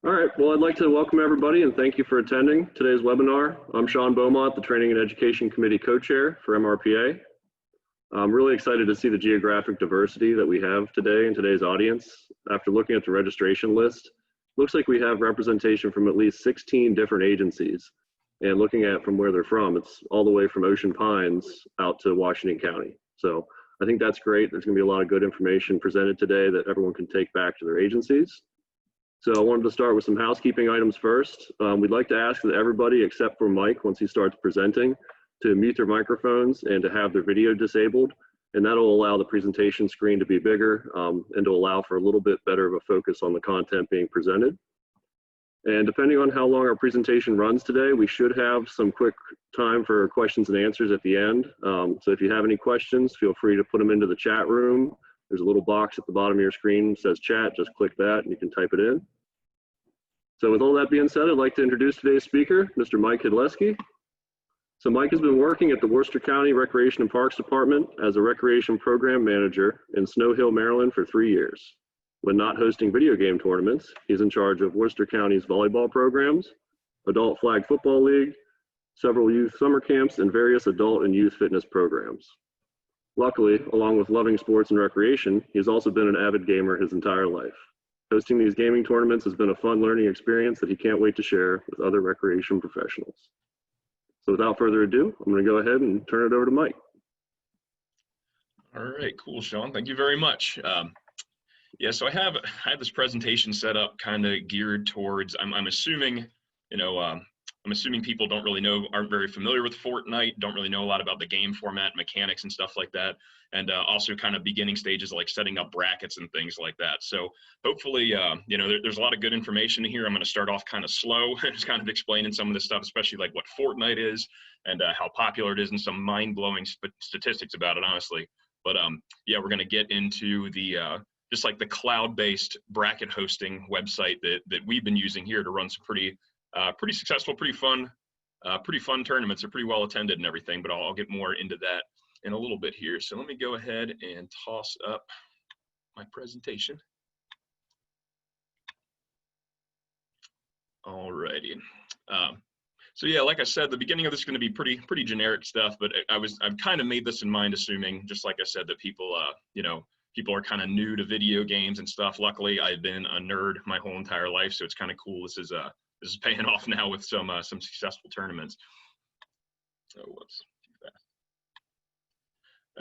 All right, well, I'd like to welcome everybody and thank you for attending today's webinar. I'm Sean Beaumont, the Training and Education Committee Co-Chair for MRPA. I'm really excited to see the geographic diversity that we have today in today's audience. After looking at the registration list, looks like we have representation from at least 16 different agencies. And looking at from where they're from, it's all the way from Ocean Pines out to Washington County. So I think that's great. There's gonna be a lot of good information presented today that everyone can take back to their agencies. So I wanted to start with some housekeeping items first. We'd like to ask that everybody except for Mike, once he starts presenting, to mute their microphones and to have their video disabled. And that'll allow the presentation screen to be bigger and to allow for a little bit better of a focus on the content being presented. And depending on how long our presentation runs today, we should have some quick time for questions and answers at the end. So if you have any questions, feel free to put them into the chat room. There's a little box at the bottom of your screen that says chat, just click that and you can type it in. So with all that being said, I'd like to introduce today's speaker, Mr. Mike Hedlesky. So Mike has been working at the Worcester County Recreation and Parks Department as a recreation program manager in Snow Hill, Maryland for 3 years. When not hosting video game tournaments, he's in charge of Worcester County's volleyball programs, adult flag football league, several youth summer camps, and various adult and youth fitness programs. Luckily, along with loving sports and recreation, he's also been an avid gamer his entire life. Hosting these gaming tournaments has been a fun learning experience that he can't wait to share with other recreation professionals. So without further ado, I'm going to go ahead and turn it over to Mike. All right, cool, Sean. Thank you very much. Yeah, so I have this presentation set up kind of geared towards, I'm assuming, I'm assuming people aren't very familiar with Fortnite, don't really know a lot about the game format, mechanics and stuff like that, and also kind of beginning stages like setting up brackets and things like that. So hopefully, there's a lot of good information here. I'm going to start off kind of slow, just kind of explaining some of this stuff, especially like what Fortnite is and how popular it is and some mind-blowing statistics about it, honestly. But yeah, we're going to get into the just like the cloud-based bracket hosting website that we've been using here to run some pretty successful, pretty fun tournaments. They're pretty well attended and everything, but I'll get more into that in a little bit here. So let me go ahead and toss up my presentation. Alrighty. So yeah, like I said, the beginning of this is going to be pretty generic stuff, but I've kind of made this in mind, assuming, just like I said, that people are kind of new to video games and stuff. Luckily, I've been a nerd my whole entire life, so it's kind of cool. This is paying off now with some successful tournaments. Oh, whoops, too fast.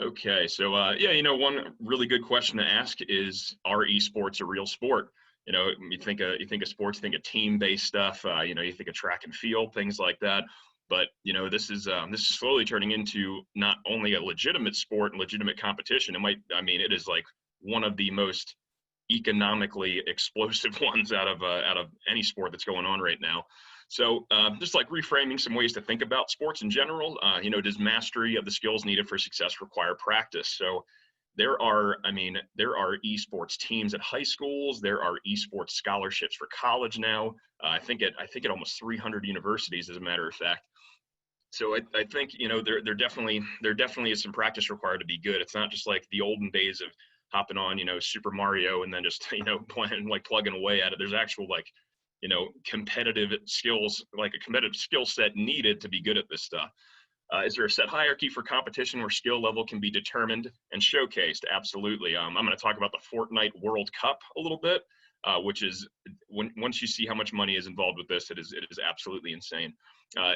Okay, so yeah, one really good question to ask is, are esports a real sport? You think of sports, you think of team-based stuff. You think of track and field, things like that. But this is slowly turning into not only a legitimate sport and legitimate competition. It is like one of the most economically explosive ones out of any sport that's going on right now. So just like reframing some ways to think about sports in general, does mastery of the skills needed for success require practice? So there are esports teams at high schools. There are esports scholarships for college now. I think at almost 300 universities, as a matter of fact. So I think there definitely is some practice required to be good. It's not just like the olden days of hopping on Super Mario and then just playing, like plugging away at it. There's actual competitive skills, like a competitive skill set needed to be good at this stuff. Is there a set hierarchy for competition where skill level can be determined and showcased? Absolutely. I'm going to talk about the Fortnite World Cup a little bit, which is once you see how much money is involved with this, it is absolutely insane.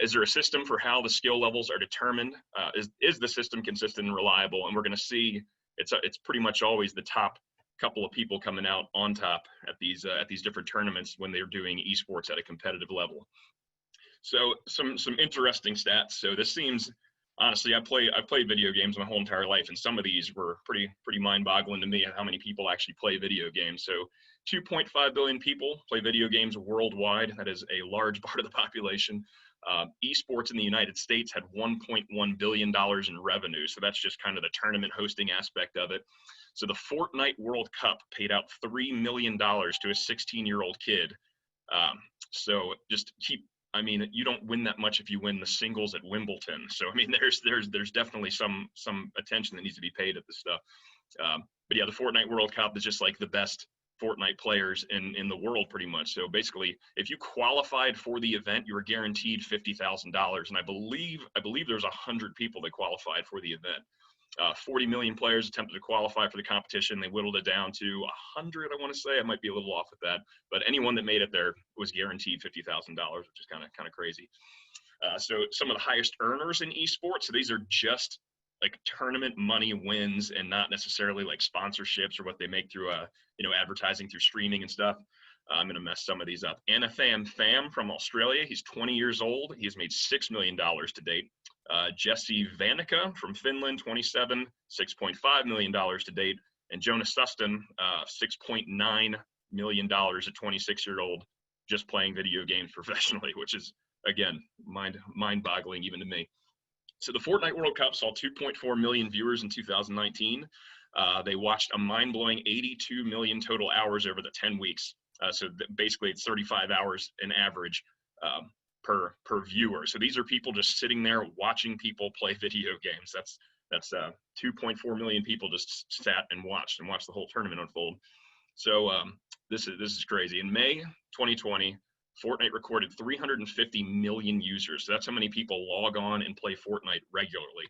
Is there a system for how the skill levels are determined? Is the system consistent and reliable? And we're going to see it's pretty much always the top couple of people coming out on top at these different tournaments when they're doing esports at a competitive level. So some interesting stats. So this seems, honestly, I've played video games my whole entire life, and some of these were pretty mind-boggling to me how many people actually play video games. So 2.5 billion people play video games worldwide. That is a large part of the population. Esports in the United States had $1.1 billion in revenue. So that's just kind of the tournament hosting aspect of it. So the Fortnite World Cup paid out $3 million to a 16-year-old kid. So just you don't win that much if you win the singles at Wimbledon. So there's definitely some attention that needs to be paid at this stuff. But yeah, the Fortnite World Cup is just like the best Fortnite players in the world pretty much. So basically, if you qualified for the event, you were guaranteed $50,000. And I believe there's 100 people that qualified for the event. 40 million players attempted to qualify for the competition. They whittled it down to 100, I want to say. I might be a little off with that. But anyone that made it there was guaranteed $50,000, which is kind of crazy. So some of the highest earners in esports, so these are just like tournament money wins and not necessarily like sponsorships or what they make through advertising through streaming and stuff. I'm going to mess some of these up. Anathan Pham from Australia. He's 20 years old. He's made $6 million to date. Jesse Vanica from Finland, 27, $6.5 million to date. And Jonas Suston, $6.9 million at 26-year-old, just playing video games professionally, which is, again, mind-boggling even to me. So the Fortnite World Cup saw 2.4 million viewers in 2019. They watched a mind-blowing 82 million total hours over the 10 weeks. So basically it's 35 hours in average per viewer. So these are people just sitting there watching people play video games. That's 2.4 million people just sat and watched the whole tournament unfold. So this is crazy. In May 2020, Fortnite recorded 350 million users. So that's how many people log on and play Fortnite regularly.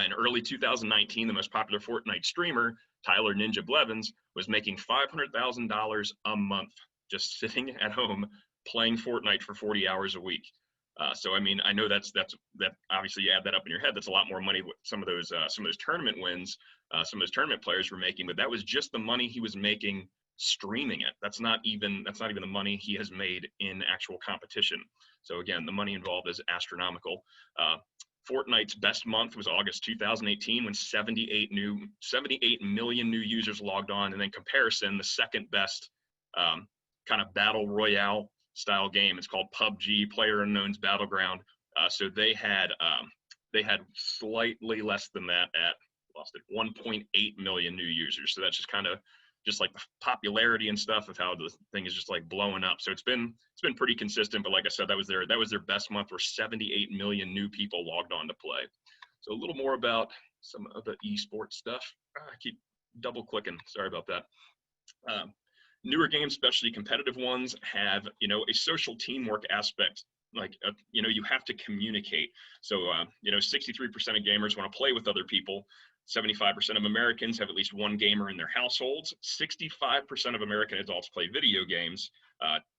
In early 2019, the most popular Fortnite streamer, Tyler Ninja Blevins, was making $500,000 a month just sitting at home playing Fortnite for 40 hours a week. So I mean, I know that obviously you add that up in your head. That's a lot more money. Some of those tournament wins, some of those tournament players were making, but that was just the money he was making streaming it. That's not even the money he has made in actual competition. So again, the money involved is astronomical. Fortnite's best month was August 2018 when 78 million new users logged on. And then comparison, the second best kind of battle royale style game, it's called PUBG, PlayerUnknown's Battleground. So they had slightly less than that at 1.8 million new users. So that's just like the popularity and stuff of how the thing is just like blowing up. So it's been pretty consistent, but like I said, that was their best month where 78 million new people logged on to play. So a little more about some of the esports stuff. I keep double clicking, sorry about that. Newer games, especially competitive ones, have, a social teamwork aspect. Like, you have to communicate. So, 63% of gamers want to play with other people. 75% of Americans have at least one gamer in their households. 65% of American adults play video games.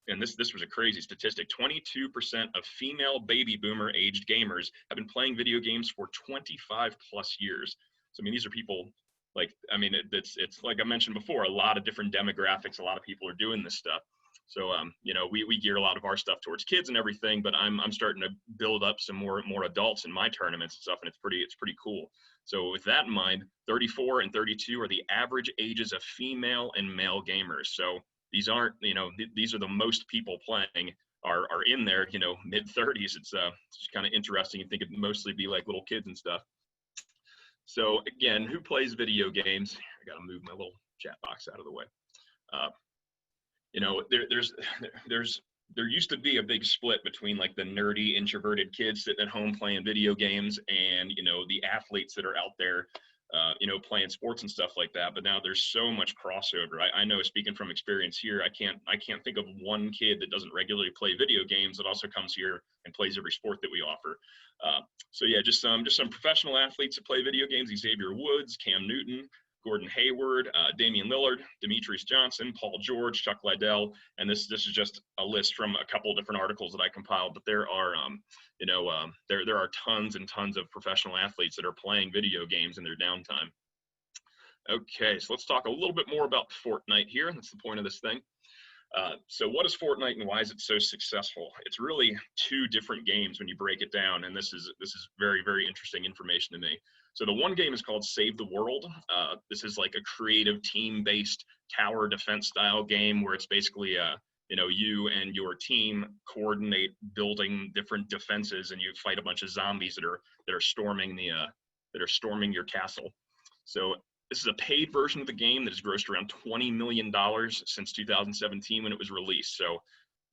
And this was a crazy statistic. 22% of female baby boomer aged gamers have been playing video games for 25 plus years. So, I mean, these are people it's like I mentioned before, a lot of different demographics, a lot of people are doing this stuff. So, we gear a lot of our stuff towards kids and everything, but I'm starting to build up some more adults in my tournaments and stuff, and it's pretty cool. So with that in mind, 34 and 32 are the average ages of female and male gamers. So these aren't, these are the most people playing are in their, mid 30s. It's kind of interesting. You think it'd mostly be like little kids and stuff. So again, who plays video games? I got to move my little chat box out of the way. There used to be a big split between like the nerdy introverted kids sitting at home playing video games and, the athletes that are out there, playing sports and stuff like that. But now there's so much crossover. I know, speaking from experience here, I can't think of one kid that doesn't regularly play video games that also comes here and plays every sport that we offer. So yeah, just some professional athletes that play video games: Xavier Woods, Cam Newton, Gordon Hayward, Damian Lillard, Demetrius Johnson, Paul George, Chuck Liddell, and this is just a list from a couple different articles that I compiled. But there are, there are tons and tons of professional athletes that are playing video games in their downtime. Okay, so let's talk a little bit more about Fortnite here. That's the point of this thing. So what is Fortnite and why is it so successful? It's really two different games when you break it down, and this is very, very interesting information to me. So the one game is called Save the World. This is like a creative team-based tower defense style game where it's basically you and your team coordinate building different defenses, and you fight a bunch of zombies that are storming your castle. So this is a paid version of the game that has grossed around $20 million since 2017 when it was released. So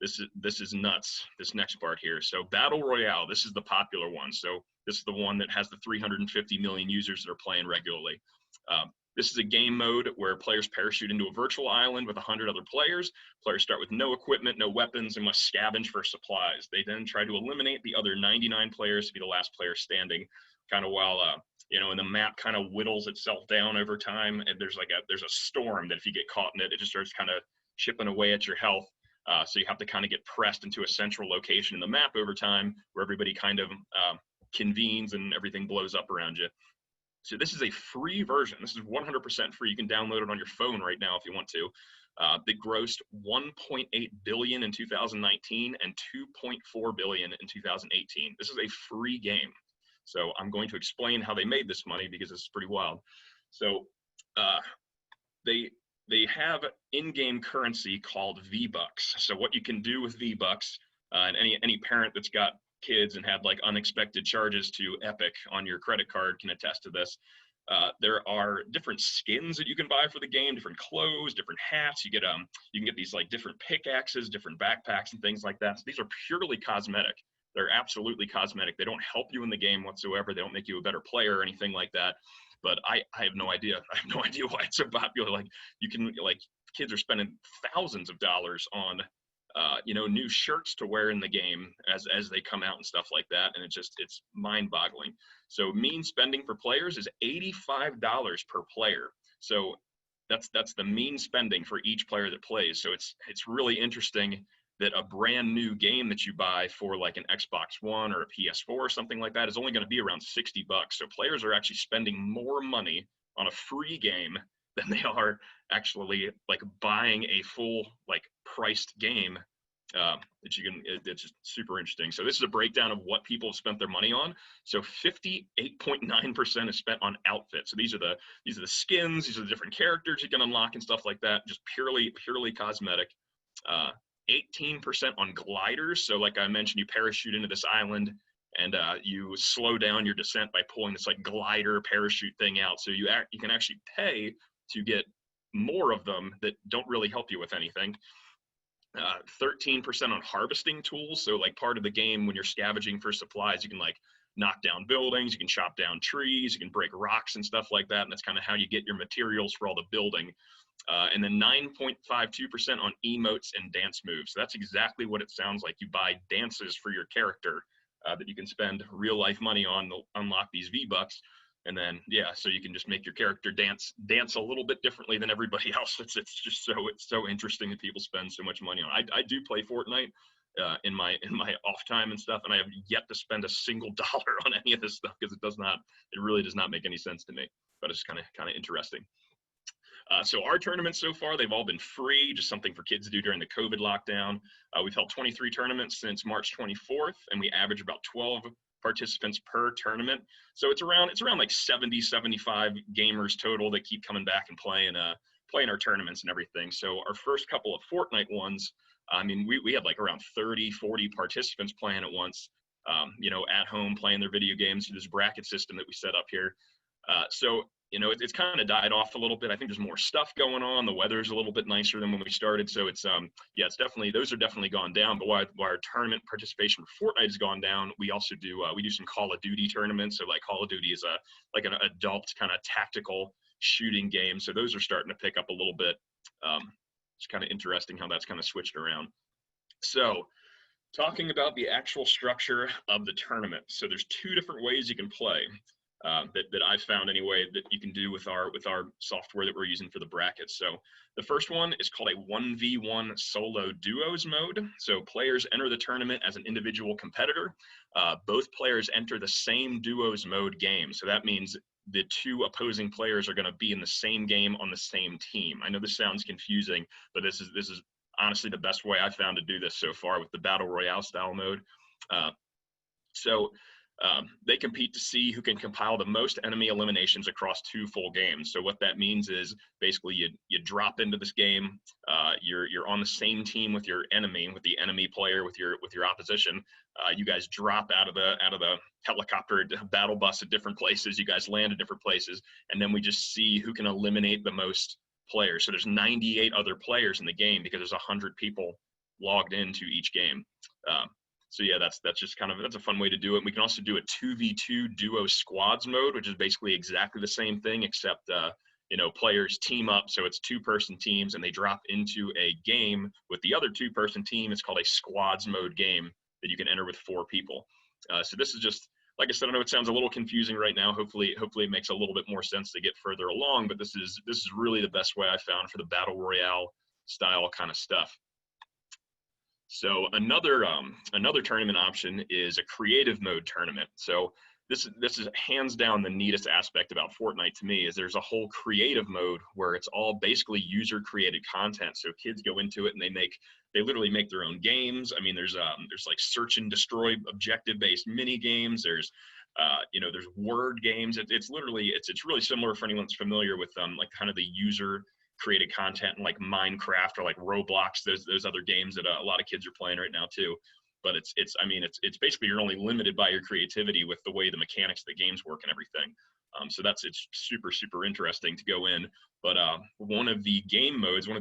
this is nuts, this next part here. So Battle Royale, this is the popular one. So this is the one that has the 350 million users that are playing regularly. This is a game mode where players parachute into a virtual island with 100 other players. Players start with no equipment, no weapons, and must scavenge for supplies. They then try to eliminate the other 99 players to be the last player standing, kind of while, and the map kind of whittles itself down over time. And there's a storm that if you get caught in it, it just starts kind of chipping away at your health. So you have to kind of get pressed into a central location in the map over time where everybody kind of convenes and everything blows up around you. So this is a free version. This is 100% free. You can download it on your phone right now if you want to. That grossed $1.8 billion in 2019 and $2.4 billion in 2018. This is a free game. So I'm going to explain how they made this money because it's pretty wild. So they have in-game currency called V-Bucks. So what you can do with V-Bucks, and any parent that's got kids and had like unexpected charges to Epic on your credit card can attest to this. There are different skins that you can buy for the game, different clothes, different hats. You can get these like different pickaxes, different backpacks and things like that. So these are purely cosmetic. They're absolutely cosmetic. They don't help you in the game whatsoever. They don't make you a better player or anything like that. But I have no idea. I have no idea why it's so popular. Like kids are spending thousands of dollars on new shirts to wear in the game as they come out and stuff like that. And it's mind boggling. So mean spending for players is $85 per player. So that's the mean spending for each player that plays. So it's really interesting that a brand new game that you buy for like an Xbox One or a PS4 or something like that is only going to be around $60. So players are actually spending more money on a free game than they are actually like buying a full like priced game that you can. It's just super interesting. So this is a breakdown of what people have spent their money on. So 58.9% is spent on outfits. So these are the skins, these are the different characters you can unlock and stuff like that. Just purely cosmetic. 18% on gliders. So like I mentioned, you parachute into this island and you slow down your descent by pulling this like glider parachute thing out. So you can actually pay to get more of them that don't really help you with anything. 13% on harvesting tools. So like part of the game when you're scavenging for supplies, you can like knock down buildings, you can chop down trees, you can break rocks and stuff like that. And that's kind of how you get your materials for all the building. And then 9.52% on emotes and dance moves. So that's exactly what it sounds like. You buy dances for your character that you can spend real life money on to unlock these V-Bucks. And then, yeah, so you can just make your character dance a little bit differently than everybody else. It's so interesting that people spend so much money on it. I do play Fortnite in my off time and stuff, and I have yet to spend a single dollar on any of this stuff because it really does not make any sense to me. But it's kind of interesting. So our tournaments so far, they've all been free, just something for kids to do during the COVID lockdown. We've held 23 tournaments since March 24th, and we average about 12 participants per tournament. So it's around like 70, 75 gamers total that keep coming back and playing our tournaments and everything. So our first couple of Fortnite ones, I mean, we had like around 30, 40 participants playing at once, at home playing their video games through this bracket system that we set up here. So it's kind of died off a little bit. I think there's more stuff going on. The weather's a little bit nicer than when we started. So it's those are definitely gone down. But while our tournament participation for Fortnite has gone down, we also do some Call of Duty tournaments. So like Call of Duty is an adult kind of tactical shooting game. So those are starting to pick up a little bit. It's kind of interesting how that's kind of switched around. So talking about the actual structure of the tournament. So there's two different ways you can play. That I've found anyway that you can do with our software that we're using for the brackets. So the first one is called a 1v1 solo duos mode. So players enter the tournament as an individual competitor. Both players enter the same duos mode game. So that means the two opposing players are going to be in the same game on the same team. I know this sounds confusing, but this is honestly the best way I've found to do this so far with the Battle Royale style mode. They compete to see who can compile the most enemy eliminations across two full games. So what that means is basically you drop into this game, you're on the same team with your enemy, with the enemy player, with your opposition. You guys drop out of the helicopter battle bus at different places. You guys land at different places, and then we just see who can eliminate the most players. So there's 98 other players in the game because there's 100 people logged into each game. So yeah, that's just that's a fun way to do it. We can also do a 2v2 duo squads mode, which is basically exactly the same thing, except players team up, so it's 2-person teams, and they drop into a game with the other 2-person team. It's called a squads mode game that you can enter with 4 people. So this is just, like I said, I know it sounds a little confusing right now. Hopefully it makes a little bit more sense to get further along, but this is really the best way I found for the battle royale style kind of stuff. So another tournament option is a creative mode tournament. So this is hands down the neatest aspect about Fortnite to me, is there's a whole creative mode where it's all basically user created content. So kids go into it and they literally make their own games. I mean, there's like search and destroy objective based mini games. There's there's word games. It's really similar for anyone that's familiar with like kind of the user created content like Minecraft or like Roblox, those other games that a lot of kids are playing right now too. But it's basically you're only limited by your creativity with the way the mechanics of the games work and everything. So it's super interesting to go in. But one of the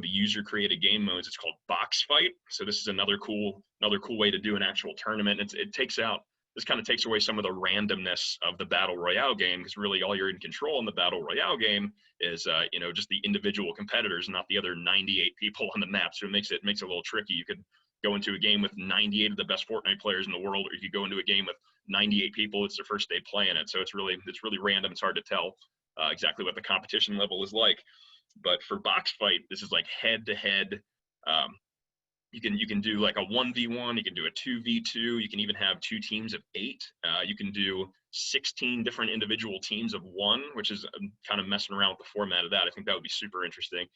user created game modes, it's called box fight. So this is another cool way to do an actual tournament. This kind of takes away some of the randomness of the battle royale game, because really all you're in control in the battle royale game is just the individual competitors, not the other 98 people on the map. So it makes it a little tricky. You could go into a game with 98 of the best Fortnite players in the world, or you could go into a game with 98 people. It's their first day playing it, so it's really random. It's hard to tell exactly what the competition level is like. But for box fight, this is like head to head. You can do like a 1v1, you can do a 2v2, you can even have 2 teams of 8. You can do 16 different individual teams of 1, which is kind of messing around with the format of that. I think that would be super interesting.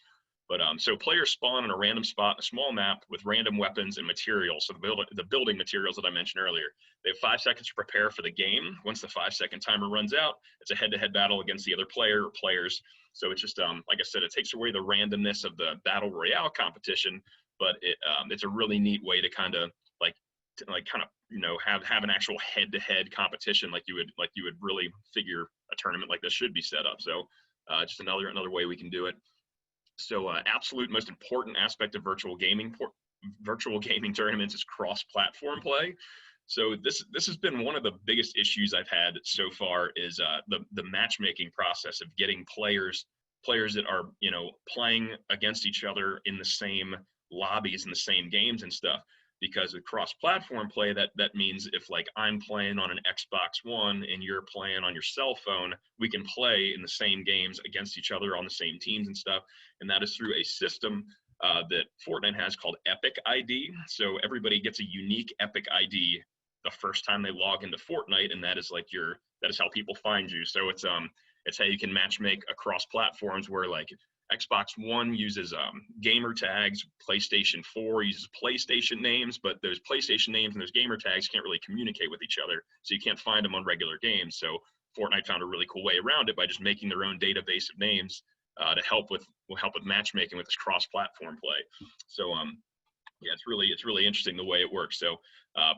But so players spawn in a random spot in a small map with random weapons and materials. So the building materials that I mentioned earlier. They have 5 seconds to prepare for the game. Once the 5-second timer runs out, it's a head-to-head battle against the other player or players. So it's just, like I said, it takes away the randomness of the battle royale competition, but it's a really neat way to kind of have an actual head-to-head competition like you would really figure a tournament like this should be set up. So just another way we can do it. So absolute most important aspect of virtual gaming tournaments is cross-platform play. So this has been one of the biggest issues I've had so far is the matchmaking process of getting players that are playing against each other in the same lobbies and the same games and stuff. Because with cross-platform play, that means if like I'm playing on an Xbox One and you're playing on your cell phone, we can play in the same games against each other on the same teams and stuff. And that is through a system that Fortnite has called Epic ID. So everybody gets a unique Epic ID the first time they log into Fortnite, and that is how people find you. So it's how you can matchmake across platforms, where like Xbox One uses gamer tags, PlayStation 4 uses PlayStation names, but those PlayStation names and those gamer tags can't really communicate with each other, so you can't find them on regular games. So Fortnite found a really cool way around it by just making their own database of names to help with matchmaking with this cross-platform play. So yeah, it's really interesting the way it works. So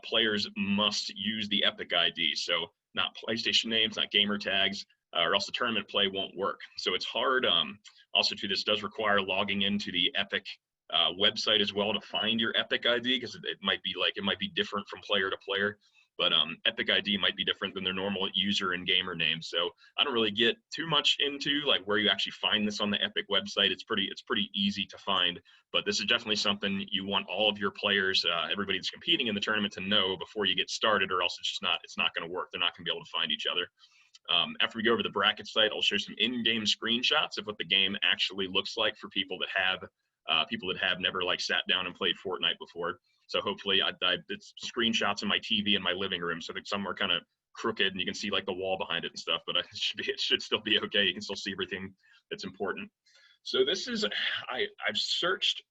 players must use the Epic ID, so not PlayStation names, not gamer tags, or else the tournament play won't work. So it's hard. Also, too, this does require logging into the Epic website as well to find your Epic ID, because it might be different from player to player. But Epic ID might be different than their normal user and gamer names. So I don't really get too much into like where you actually find this on the Epic website. It's pretty easy to find. But this is definitely something you want all of your players, everybody that's competing in the tournament, to know before you get started, or else it's not going to work. They're not going to be able to find each other. After we go over the bracket site, I'll show some in-game screenshots of what the game actually looks like for people that have never like sat down and played Fortnite before. So hopefully it's screenshots of my TV in my living room, so that some are kind of crooked and you can see like the wall behind it and stuff, but it should still be okay. You can still see everything that's important. So this is, I've searched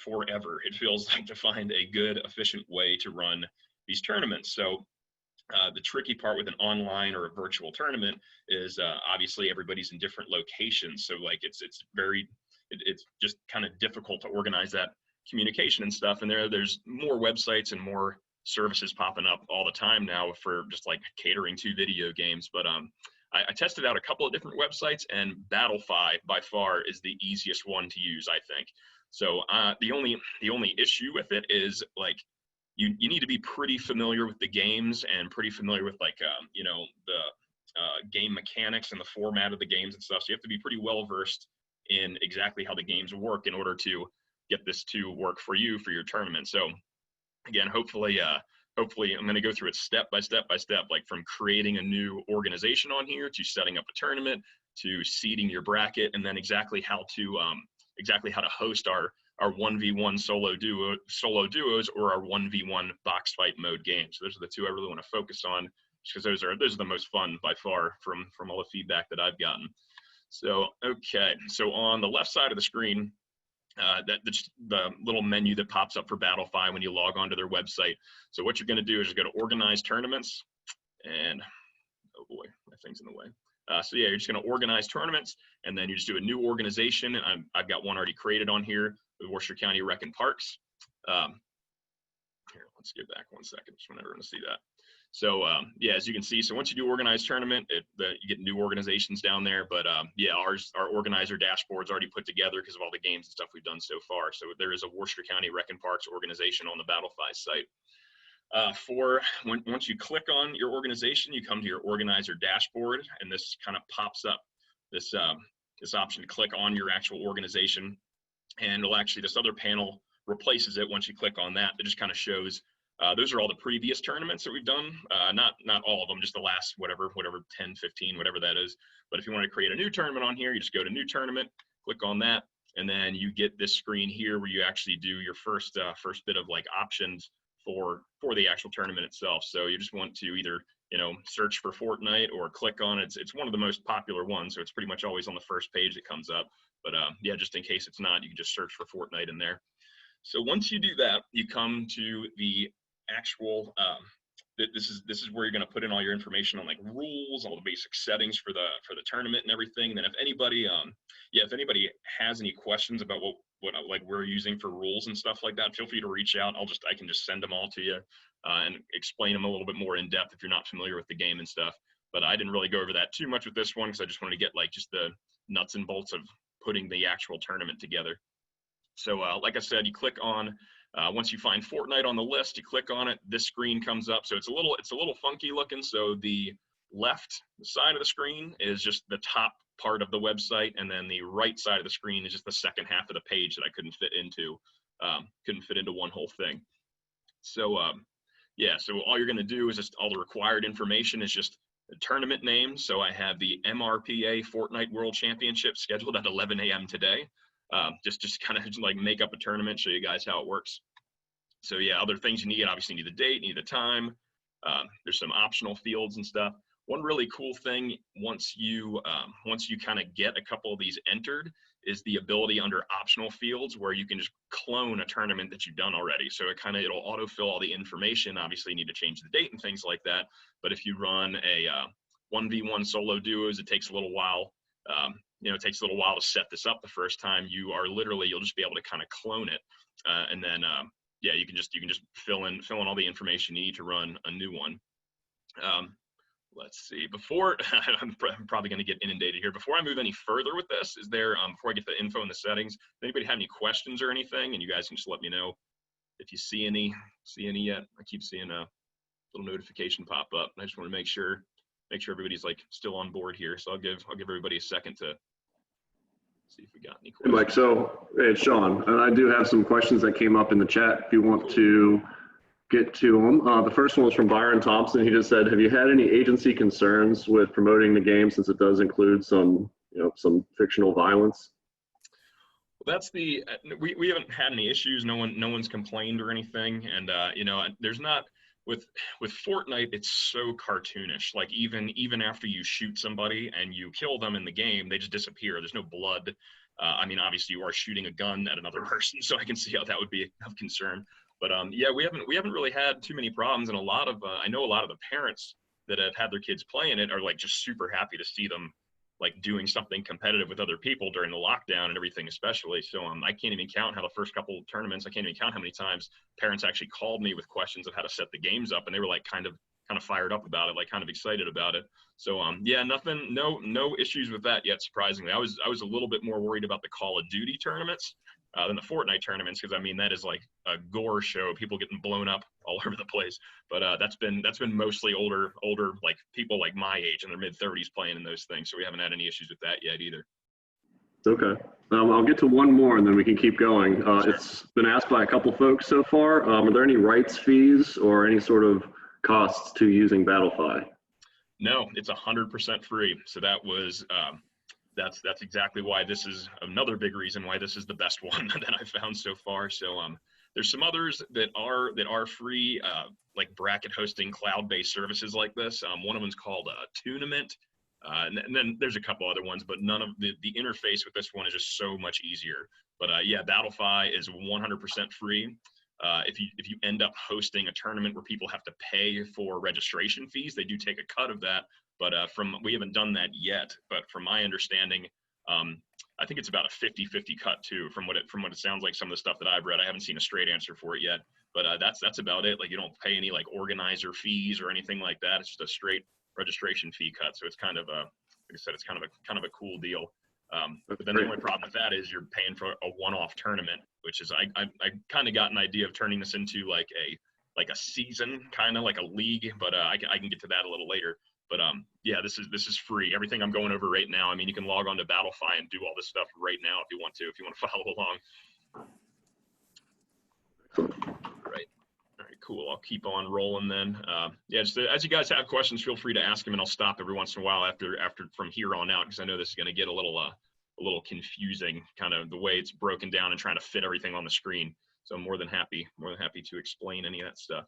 forever, it feels like, to find a good, efficient way to run these tournaments. So the tricky part with an online or a virtual tournament is obviously everybody's in different locations. So like it's just kind of difficult to organize that communication and stuff. And there's more websites and more services popping up all the time now for just like catering to video games. But I tested out a couple of different websites, and Battlefy by far is the easiest one to use, I think. So the only issue with it is like you need to be pretty familiar with the games and pretty familiar with like game mechanics and the format of the games and stuff. So you have to be pretty well versed in exactly how the games work in order to get this to work for you for your tournament. So again, hopefully I'm going to go through it step by step, like from creating a new organization on here to setting up a tournament to seeding your bracket, and then exactly how to host our 1v1 solo duos or our 1v1 box fight mode games. So those are the two I really want to focus on, because those are the most fun by far from all the feedback that I've gotten. So okay, so on the left side of the screen, the little menu that pops up for Battlefy when you log onto their website. So what you're going to do is just go to organize tournaments, and oh boy, my thing's in the way. So yeah, you're just going to organize tournaments, and then you just do a new organization. And I've got one already created on here with Worcester County Rec and Parks. Here, let's get back 1 second. Just want everyone to see that. So yeah, as you can see, so once you do organized tournament, you get new organizations down there. But yeah, our organizer dashboard's already put together because of all the games and stuff we've done so far. So there is a Worcester County Rec and Parks organization on the Battlefy site. Once you click on your organization, you come to your organizer dashboard, and this kind of pops up this option to click on your actual organization, and it'll actually, this other panel replaces it once you click on that. It just kind of shows those are all the previous tournaments that we've done. Not all of them, just the last whatever 10, 15, whatever that is. But if you want to create a new tournament on here, you just go to new tournament, click on that, and then you get this screen here where you actually do your first bit of like options for the actual tournament itself. So you just want to either, search for Fortnite or click on it. It's one of the most popular ones, so it's pretty much always on the first page that comes up. But yeah, just in case it's not, you can just search for Fortnite in there. So once you do that, you come to the actual this is where you're going to put in all your information on like rules, all the basic settings for the tournament and everything. And then if anybody has any questions about what like we're using for rules and stuff like that, feel free to reach out. I can just send them all to you and explain them a little bit more in depth if you're not familiar with the game and stuff. But I didn't really go over that too much with this one because I just wanted to get like just the nuts and bolts of putting the actual tournament together. So like I said, you click on once you find Fortnite on the list, you click on it, this screen comes up. So it's a little funky looking. So the left side of the screen is just the top part of the website, and then the right side of the screen is just the second half of the page that I couldn't fit into one whole thing. So yeah, so all you're going to do is just all the required information is just the tournament name. So I have the MRPA Fortnite World Championship scheduled at 11 a.m. today. Just kind of like make up a tournament, show you guys how it works. So yeah, other things you need, obviously you need the date, you need the time. There's some optional fields and stuff. One really cool thing once you kind of get a couple of these entered is the ability under optional fields where you can just clone a tournament that you've done already. So it'll autofill all the information. Obviously you need to change the date and things like that. But if you run a 1v1 solo duos, it takes a little while. It takes a little while to set this up the first time. You'll just be able to kind of clone it. And then, yeah, you can just fill in all the information you need to run a new one. Let's see, I'm probably going to get inundated here. Before I move any further with this, before I get the info and the settings, does anybody have any questions or anything? And you guys can just let me know if you see any yet. I keep seeing a little notification pop up. I just want to make sure everybody's like still on board here. So I'll give everybody a second to see if we got any questions. Hey Mike, so it's Sean, and I do have some questions that came up in the chat if you want to get to them. The first one was from Byron Thompson. He just said, have you had any agency concerns with promoting the game since it does include some fictional violence? Well, we haven't had any issues. No one's complained or anything. And there's not with Fortnite, it's so cartoonish. Like even after you shoot somebody and you kill them in the game, they just disappear. There's no blood. Obviously you are shooting a gun at another person, so I can see how that would be of concern. But yeah, we haven't really had too many problems, and I know a lot of the parents that have had their kids playing it are like just super happy to see them like doing something competitive with other people during the lockdown and everything, especially. So I can't even count how the first couple of tournaments, I can't even count how many times parents actually called me with questions of how to set the games up, and they were like kind of fired up about it, like kind of excited about it. So yeah, no issues with that yet, surprisingly. I was a little bit more worried about the Call of Duty tournaments than the Fortnite tournaments, because I mean that is like a gore show, people getting blown up all over the place. But that's been mostly older like people like my age in their mid-30s playing in those things, so we haven't had any issues with that yet either. Okay. I'll get to one more and then we can keep going. Sure. It's been asked by a couple folks so far. Are there any rights fees or any sort of costs to using Battlefy? No, it's 100% free. So that was that's exactly why this is another big reason why this is the best one that I've found so far. So there's some others that are free, like bracket hosting cloud-based services like this. One of them's called Tournament. And then there's a couple other ones, but none of the interface with this one is just so much easier. But yeah, Battlefy is 100% free. If you end up hosting a tournament where people have to pay for registration fees, they do take a cut of that. But we haven't done that yet. But from my understanding, I think it's about a 50-50 cut too. From what it sounds like, some of the stuff that I've read, I haven't seen a straight answer for it yet. But that's about it. Like, you don't pay any like organizer fees or anything like that. It's just a straight registration fee cut. So it's kind of like I said, it's kind of a cool deal. But then the only problem with that is you're paying for a one-off tournament, which is I kind of got an idea of turning this into like a season, kind of like a league, but I can get to that a little later. But yeah, this is free. Everything I'm going over right now, I mean, you can log on to Battlefy and do all this stuff right now if you want to follow along. Right. All right, cool. I'll keep on rolling then. Yeah, just as you guys have questions, feel free to ask them, and I'll stop every once in a while after from here on out, because I know this is going to get a little confusing, kind of the way it's broken down and trying to fit everything on the screen. So I'm more than happy to explain any of that stuff.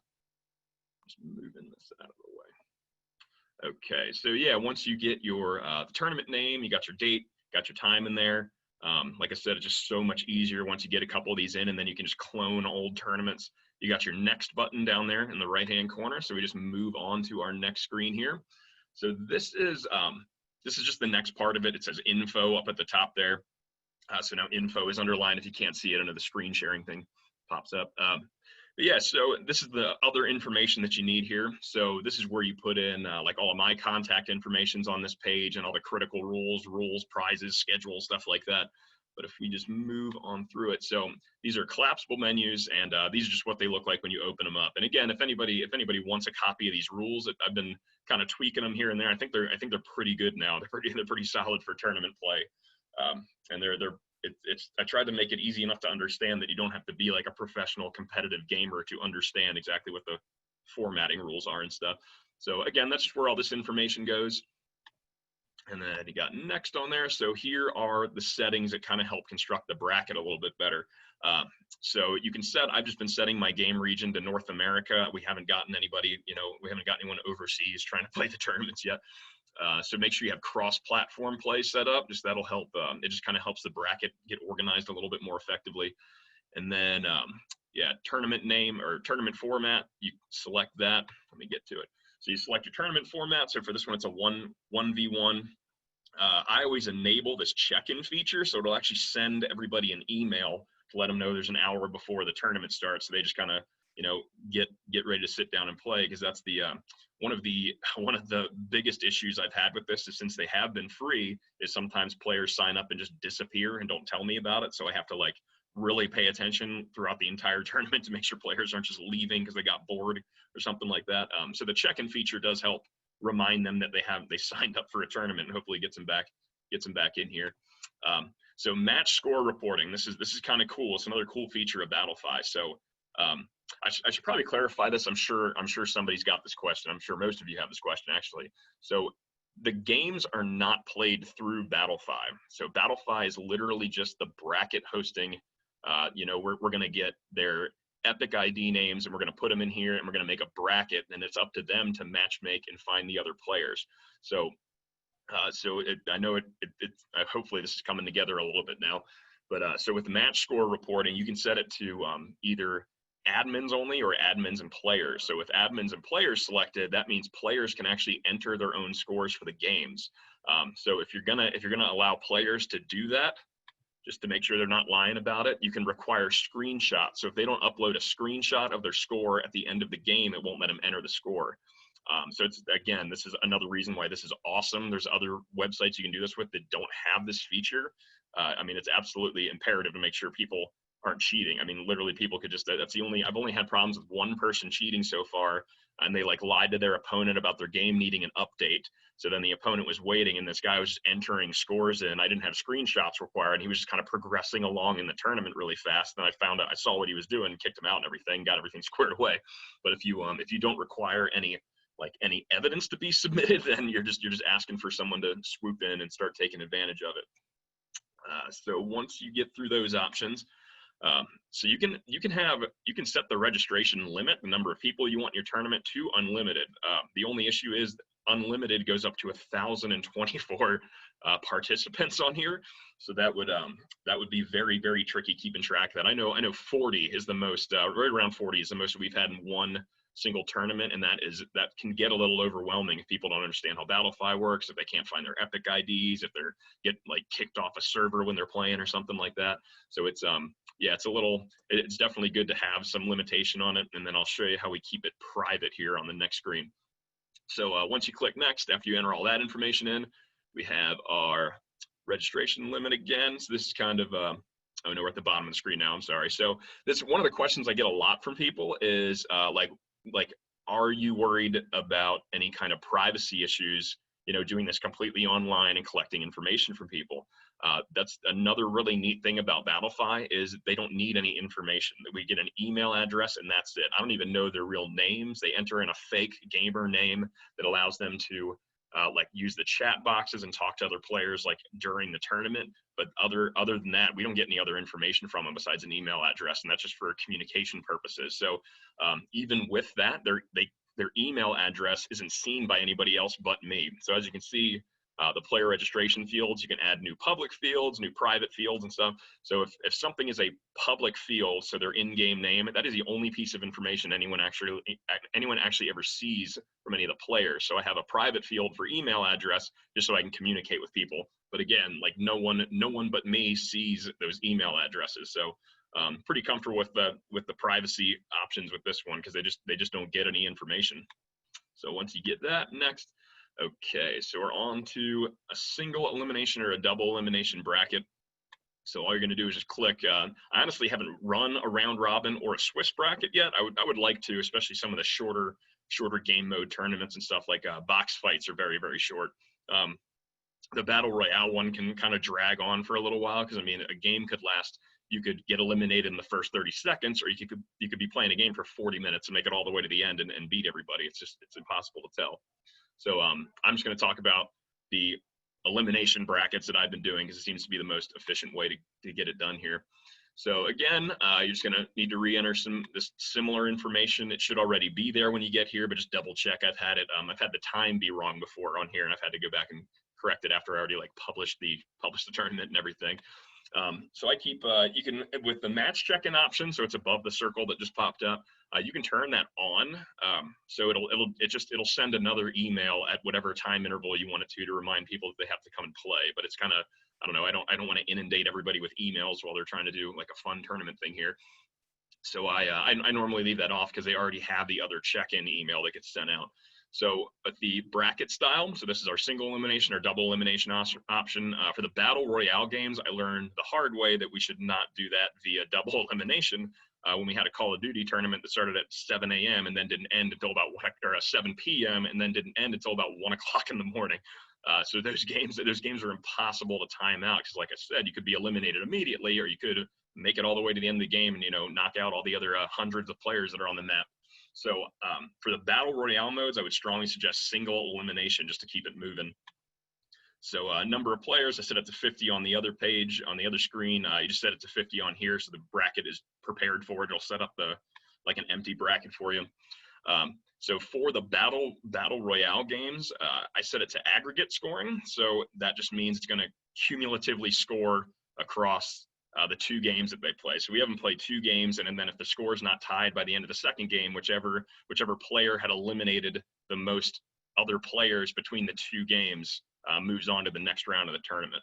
Just moving this out of the way. Okay, so yeah, once you get your tournament name, you got your date, got your time in there. Like I said, it's just so much easier once you get a couple of these in, and then you can just clone old tournaments. You got your next button down there in the right-hand corner, so we just move on to our next screen here. So this is just the next part of it. It says info up at the top there. So now info is underlined. If you can't see it under the screen sharing thing, pops up. But yeah, so this is the other information that you need here. So this is where you put in like all of my contact information's on this page, and all the critical rules, prizes, schedules, stuff like that. But if we just move on through it, so these are collapsible menus, and these are just what they look like when you open them up. And again, if anybody wants a copy of these rules, I've been kind of tweaking them here and there. I think they're pretty good now. They're pretty solid for tournament play, and I tried to make it easy enough to understand that you don't have to be like a professional competitive gamer to understand exactly what the formatting rules are and stuff. So again, that's just where all this information goes. And then you got next on there. So here are the settings that kind of help construct the bracket a little bit better. So you can I've just been setting my game region to North America. We haven't gotten anybody, we haven't got anyone overseas trying to play the tournaments yet. So make sure you have cross-platform play set up. That'll help. It just kind of helps the bracket get organized a little bit more effectively. And then, yeah, tournament name or tournament format, you select that. Let me get to it. So you select your tournament format. So for this one, it's a 1v1. I always enable this check-in feature, so it'll actually send everybody an email to let them know there's an hour before the tournament starts. So they just kind of, get ready to sit down and play, because that's the one of the biggest issues I've had with this is, since they have been free, is sometimes players sign up and just disappear and don't tell me about it. So I have to like really pay attention throughout the entire tournament to make sure players aren't just leaving because they got bored or something like that. So the check-in feature does help remind them that they signed up for a tournament, and hopefully gets them back in here. So match score reporting. This is kind of cool. It's another cool feature of Battlefy. So I should probably clarify this. I'm sure somebody's got this question. I'm sure most of you have this question actually. So the games are not played through Battlefy. So Battlefy is literally just the bracket hosting. We're going to get their Epic ID names, and we're going to put them in here, and we're going to make a bracket, and it's up to them to match make and find the other players. So I know hopefully this is coming together a little bit now. But so with match score reporting, you can set it to either admins only or admins and players. So with admins and players selected, that means players can actually enter their own scores for the games. So if you're gonna allow players to do that, just to make sure they're not lying about it, you can require screenshots. So if they don't upload a screenshot of their score at the end of the game, it won't let them enter the score. So this is another reason why this is awesome. There's other websites you can do this with that don't have this feature. I mean, it's absolutely imperative to make sure people aren't cheating. I mean, literally people could just, that's the only, I've only had problems with one person cheating so far, and they like lied to their opponent about their game needing an update. So then the opponent was waiting, and this guy was just entering scores in. I didn't have screenshots required, and he was just kind of progressing along in the tournament really fast. And I found out, I saw what he was doing, kicked him out and everything, got everything squared away. But if you don't require any evidence to be submitted, then you're just asking for someone to swoop in and start taking advantage of it. So once you get through those options, so you can set the registration limit, the number of people you want in your tournament, to unlimited. The only issue is unlimited goes up to 1,024 participants on here. So that would be very, very tricky keeping track of that. I know 40 is the most, right around 40 is the most we've had in one single tournament, and that can get a little overwhelming if people don't understand how Battlefy works, if they can't find their Epic IDs, if they're get like kicked off a server when they're playing or something like that. So it's it's definitely good to have some limitation on it, and then I'll show you how we keep it private here on the next screen. So once you click next, after you enter all that information in, we have our registration limit again. So this is kind of oh no, we're at the bottom of the screen now, I'm sorry. So this, one of the questions I get a lot from people is like, are you worried about any kind of privacy issues, doing this completely online and collecting information from people? That's another really neat thing about Battlefy, is they don't need any information. We get an email address and that's it. I don't even know their real names. They enter in a fake gamer name that allows them to use the chat boxes and talk to other players like during the tournament. But other than that, we don't get any other information from them besides an email address, and that's just for communication purposes. So even with that, their email address isn't seen by anybody else but me. So as you can see, the player registration fields, you can add new public fields, new private fields and stuff. So if something is a public field, so their in-game name, that is the only piece of information anyone actually ever sees from any of the players. So I have a private field for email address just so I can communicate with people. But again, like no one but me sees those email addresses. So pretty comfortable with the privacy options with this one, because they just don't get any information. So once you get that, next. Okay, so we're on to a single elimination or a double elimination bracket. So all you're going to do is just click. I honestly haven't run a round robin or a Swiss bracket yet. I would like to, especially some of the shorter game mode tournaments and stuff, like box fights are very, very short. The Battle Royale one can kind of drag on for a little while, because I mean, a game could last. You could get eliminated in the first 30 seconds, or you could be playing a game for 40 minutes and make it all the way to the end and beat everybody. It's impossible to tell. So I'm just going to talk about the elimination brackets that I've been doing, because it seems to be the most efficient way to get it done here. So again, you're just going to need to re-enter this similar information. It should already be there when you get here, but just double check. I've had the time be wrong before on here, and I've had to go back and correct it after I already published the tournament and everything. So I keep, you can, with the match check-in option, so it's above the circle that just popped up, you can turn that on. So it'll send another email at whatever time interval you want it to remind people that they have to come and play. But it's kind of, I don't know, I don't want to inundate everybody with emails while they're trying to do like a fun tournament thing here. So I normally leave that off, because they already have the other check-in email that gets sent out. So at the bracket style, so this is our single elimination or double elimination option. For the Battle Royale games, I learned the hard way that we should not do that via double elimination. When we had a Call of Duty tournament that started at 7 a.m. and then didn't end until about 7 p.m. and then didn't end until about 1 o'clock in the morning. So those games are impossible to time out, because like I said, you could be eliminated immediately, or you could make it all the way to the end of the game and knock out all the other hundreds of players that are on the map. So for the Battle Royale modes, I would strongly suggest single elimination, just to keep it moving. So number of players, I set it to 50 on the other page, on the other screen. You just set it to 50 on here, so the bracket is prepared for it. It'll set up like an empty bracket for you. So for the Battle Royale games, I set it to aggregate scoring. So that just means it's going to cumulatively score across the 2 games that they play. So we haven't played 2 games, and then if the score is not tied by the end of the second game, whichever player had eliminated the most other players between the 2 games moves on to the next round of the tournament.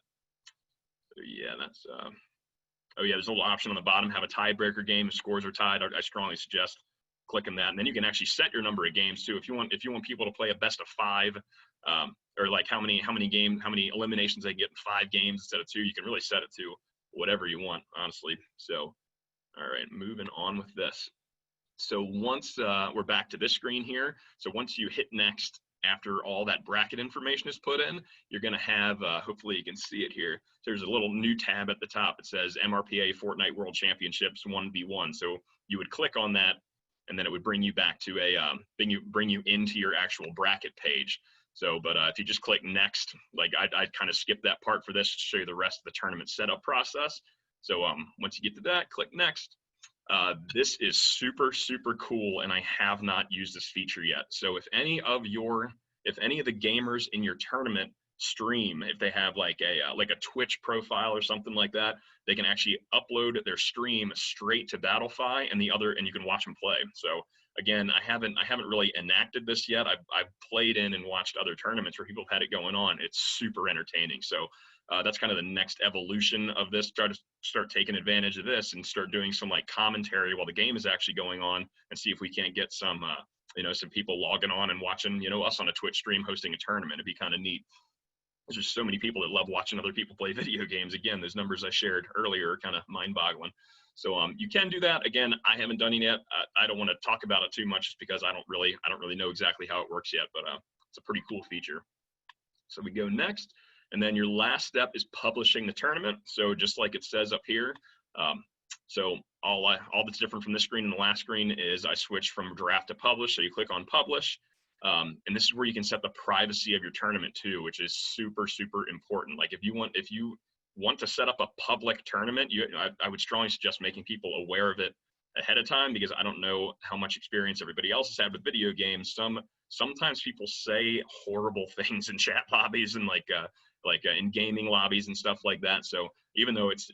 So yeah, that's oh yeah, there's a little option on the bottom, have a tiebreaker game if scores are tied. I strongly suggest clicking that, and then you can actually set your number of games too. If you want people to play a best of 5, or like how many eliminations they get in 5 games instead of 2. You can really set it to whatever you want, honestly. So, all right, moving on with this. So once we're back to this screen here, so once you hit next, after all that bracket information is put in, you're going to have, hopefully you can see it here. There's a little new tab at the top. It says MRPA Fortnite World Championships 1v1. So you would click on that, and then it would bring you back to a, bring you into your actual bracket page. So, but if you just click next, like I'd kind of skip that part for this to show you the rest of the tournament setup process. So once you get to that, click next. This is super, super cool, and I have not used this feature yet. So if any of the gamers in your tournament stream, if they have like a Twitch profile or something like that, they can actually upload their stream straight to Battlefy, and you can watch them play. So again, I haven't really enacted this yet. I've played in and watched other tournaments where people have had it going on. It's super entertaining. So that's kind of the next evolution of this. Try to start taking advantage of this and start doing some like commentary while the game is actually going on, and see if we can't get some some people logging on and watching us on a Twitch stream hosting a tournament. It'd be kind of neat. There's just so many people that love watching other people play video games. Again, those numbers I shared earlier are kind of mind-boggling. So you can do that. Again, I haven't done it yet. I don't want to talk about it too much just because I don't really know exactly how it works yet, but it's a pretty cool feature. So we go next, and then your last step is publishing the tournament. So just like it says up here, so all that's different from this screen and the last screen is I switched from draft to publish. So you click on publish. And this is where you can set the privacy of your tournament too, which is super, super important. Like if you want to set up a public tournament, I would strongly suggest making people aware of it ahead of time, because I don't know how much experience everybody else has had with video games. Sometimes people say horrible things in chat lobbies and in gaming lobbies and stuff like that. So even though it's,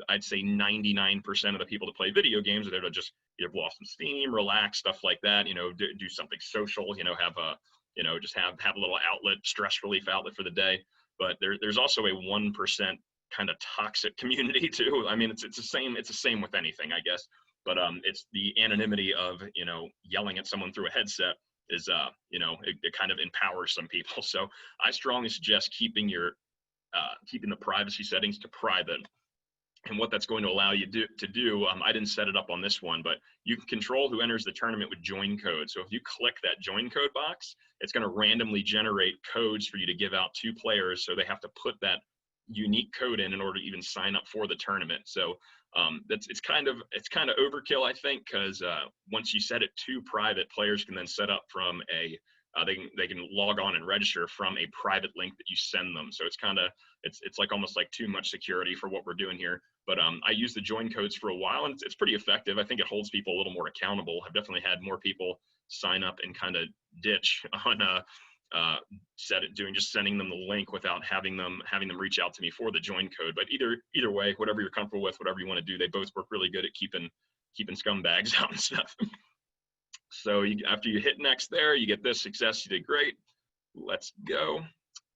I'd say 99% of the people that play video games are there to just either blow off some steam, relax, stuff like that, do something social, have a little outlet, stress relief outlet for the day. But there's also a 1% kind of toxic community too. I mean, it's the same with anything, I guess. But it's the anonymity of, yelling at someone through a headset is, it kind of empowers some people. So I strongly suggest keeping the privacy settings to private. And what that's going to allow you to do, I didn't set it up on this one, but you can control who enters the tournament with join code. So if you click that join code box, it's going to randomly generate codes for you to give out to players. So they have to put that unique code in order to even sign up for the tournament. So it's kind of overkill, I think, because once you set it to private, players can then set up from they can log on and register from a private link that you send them. So it's like almost like too much security for what we're doing here. But I use the join codes for a while, and it's pretty effective. I think it holds people a little more accountable. I've definitely had more people sign up and kind of ditch on just sending them the link without having them reach out to me for the join code. But either way, whatever you're comfortable with, whatever you want to do, they both work really good at keeping scumbags out and stuff. So after you hit next there, you get this: success, you did great, let's go.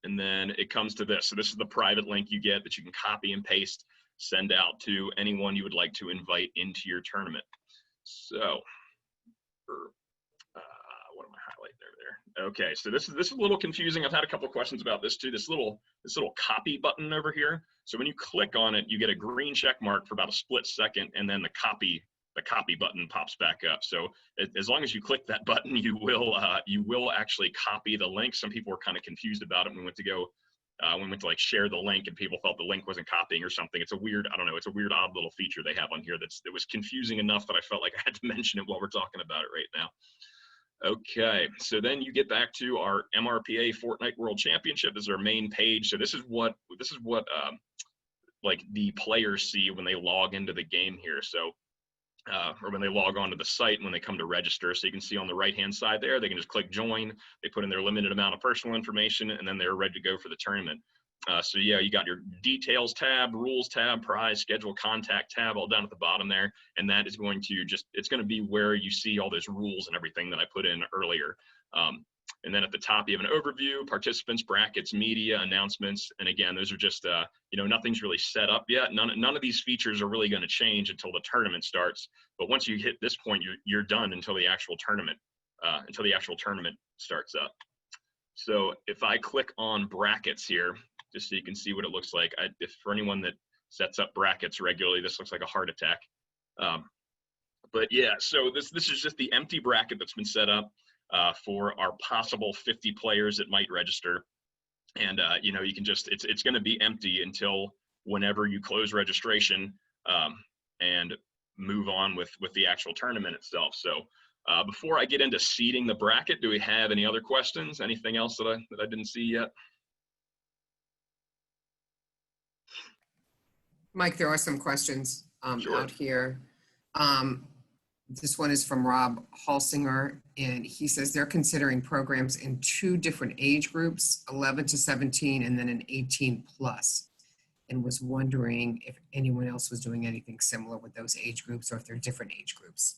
And then it comes to this. So this is the private link you get that you can copy and paste, send out to anyone you would like to invite into your tournament. So what am I highlighting there? Okay, so this is a little confusing. I've had a couple of questions about this too. This little copy button over here. So when you click on it, you get a green check mark for about a split second, and then the copy button pops back up. So as long as you click that button, you will actually copy the link. Some people were kind of confused about it when we went to like share the link, and people thought the link wasn't copying or something. It's a weird odd little feature they have on here that was confusing enough that I felt like I had to mention it while we're talking about it right now. Okay, so then you get back to our MRPA Fortnite World Championship. This is our main page. So this is what like the players see when they log into the game here. So or when they log on to the site when they come to register. So you can see on the right-hand side there, they can just click join. They put in their limited amount of personal information, and then they're ready to go for the tournament. So yeah, you got your details tab, rules tab, prize, schedule, contact tab, all down at the bottom there. And that is going to it's going to be where you see all those rules and everything that I put in earlier. And then at the top, you have an overview, participants, brackets, media, announcements. And again, those are just, nothing's really set up yet. None of these features are really going to change until the tournament starts. But once you hit this point, you're done until the actual tournament starts up. So if I click on brackets here, just so you can see what it looks like, if for anyone that sets up brackets regularly, this looks like a heart attack. But yeah, so this is just the empty bracket that's been set up for our possible 50 players that might register. And you know, you can just it's going to be empty until whenever you close registration and move on with the actual tournament itself. So before I get into seeding the bracket, do we have any other questions? Anything else that I didn't see yet? Mike, there are some questions Sure. out here. This one is from Rob Halsinger, and he says they're considering programs in 2 different age groups, 11 to 17 and then an 18 plus, and was wondering if anyone else was doing anything similar with those age groups or if they're different age groups.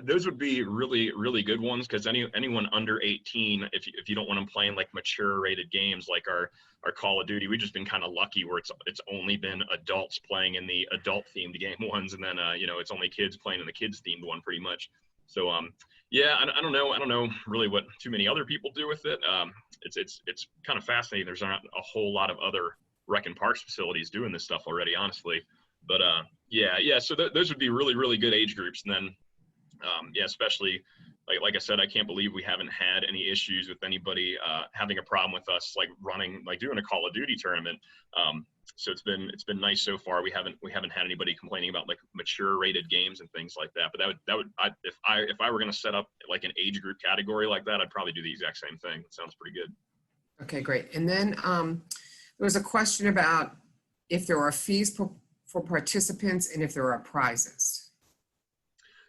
Those would be really, really good ones, because anyone under 18, if you don't want them playing like mature rated games like our Call of Duty, we've just been kind of lucky where it's only been adults playing in the adult themed game ones, and then you know, it's only kids playing in the kids themed one pretty much. So yeah, I don't know really what too many other people do with it. It's kind of fascinating. There's not a whole lot of other rec and parks facilities doing this stuff already, honestly. But yeah. So those would be really, really good age groups, and then. Yeah, especially like I said, I can't believe we haven't had any issues with anybody having a problem with us doing a Call of Duty tournament. So it's been nice so far. We haven't had anybody complaining about like mature rated games and things like that. But if I were going to set up like an age group category like that, I'd probably do the exact same thing. It sounds pretty good. Okay, great. And then there was a question about if there are fees for participants and if there are prizes.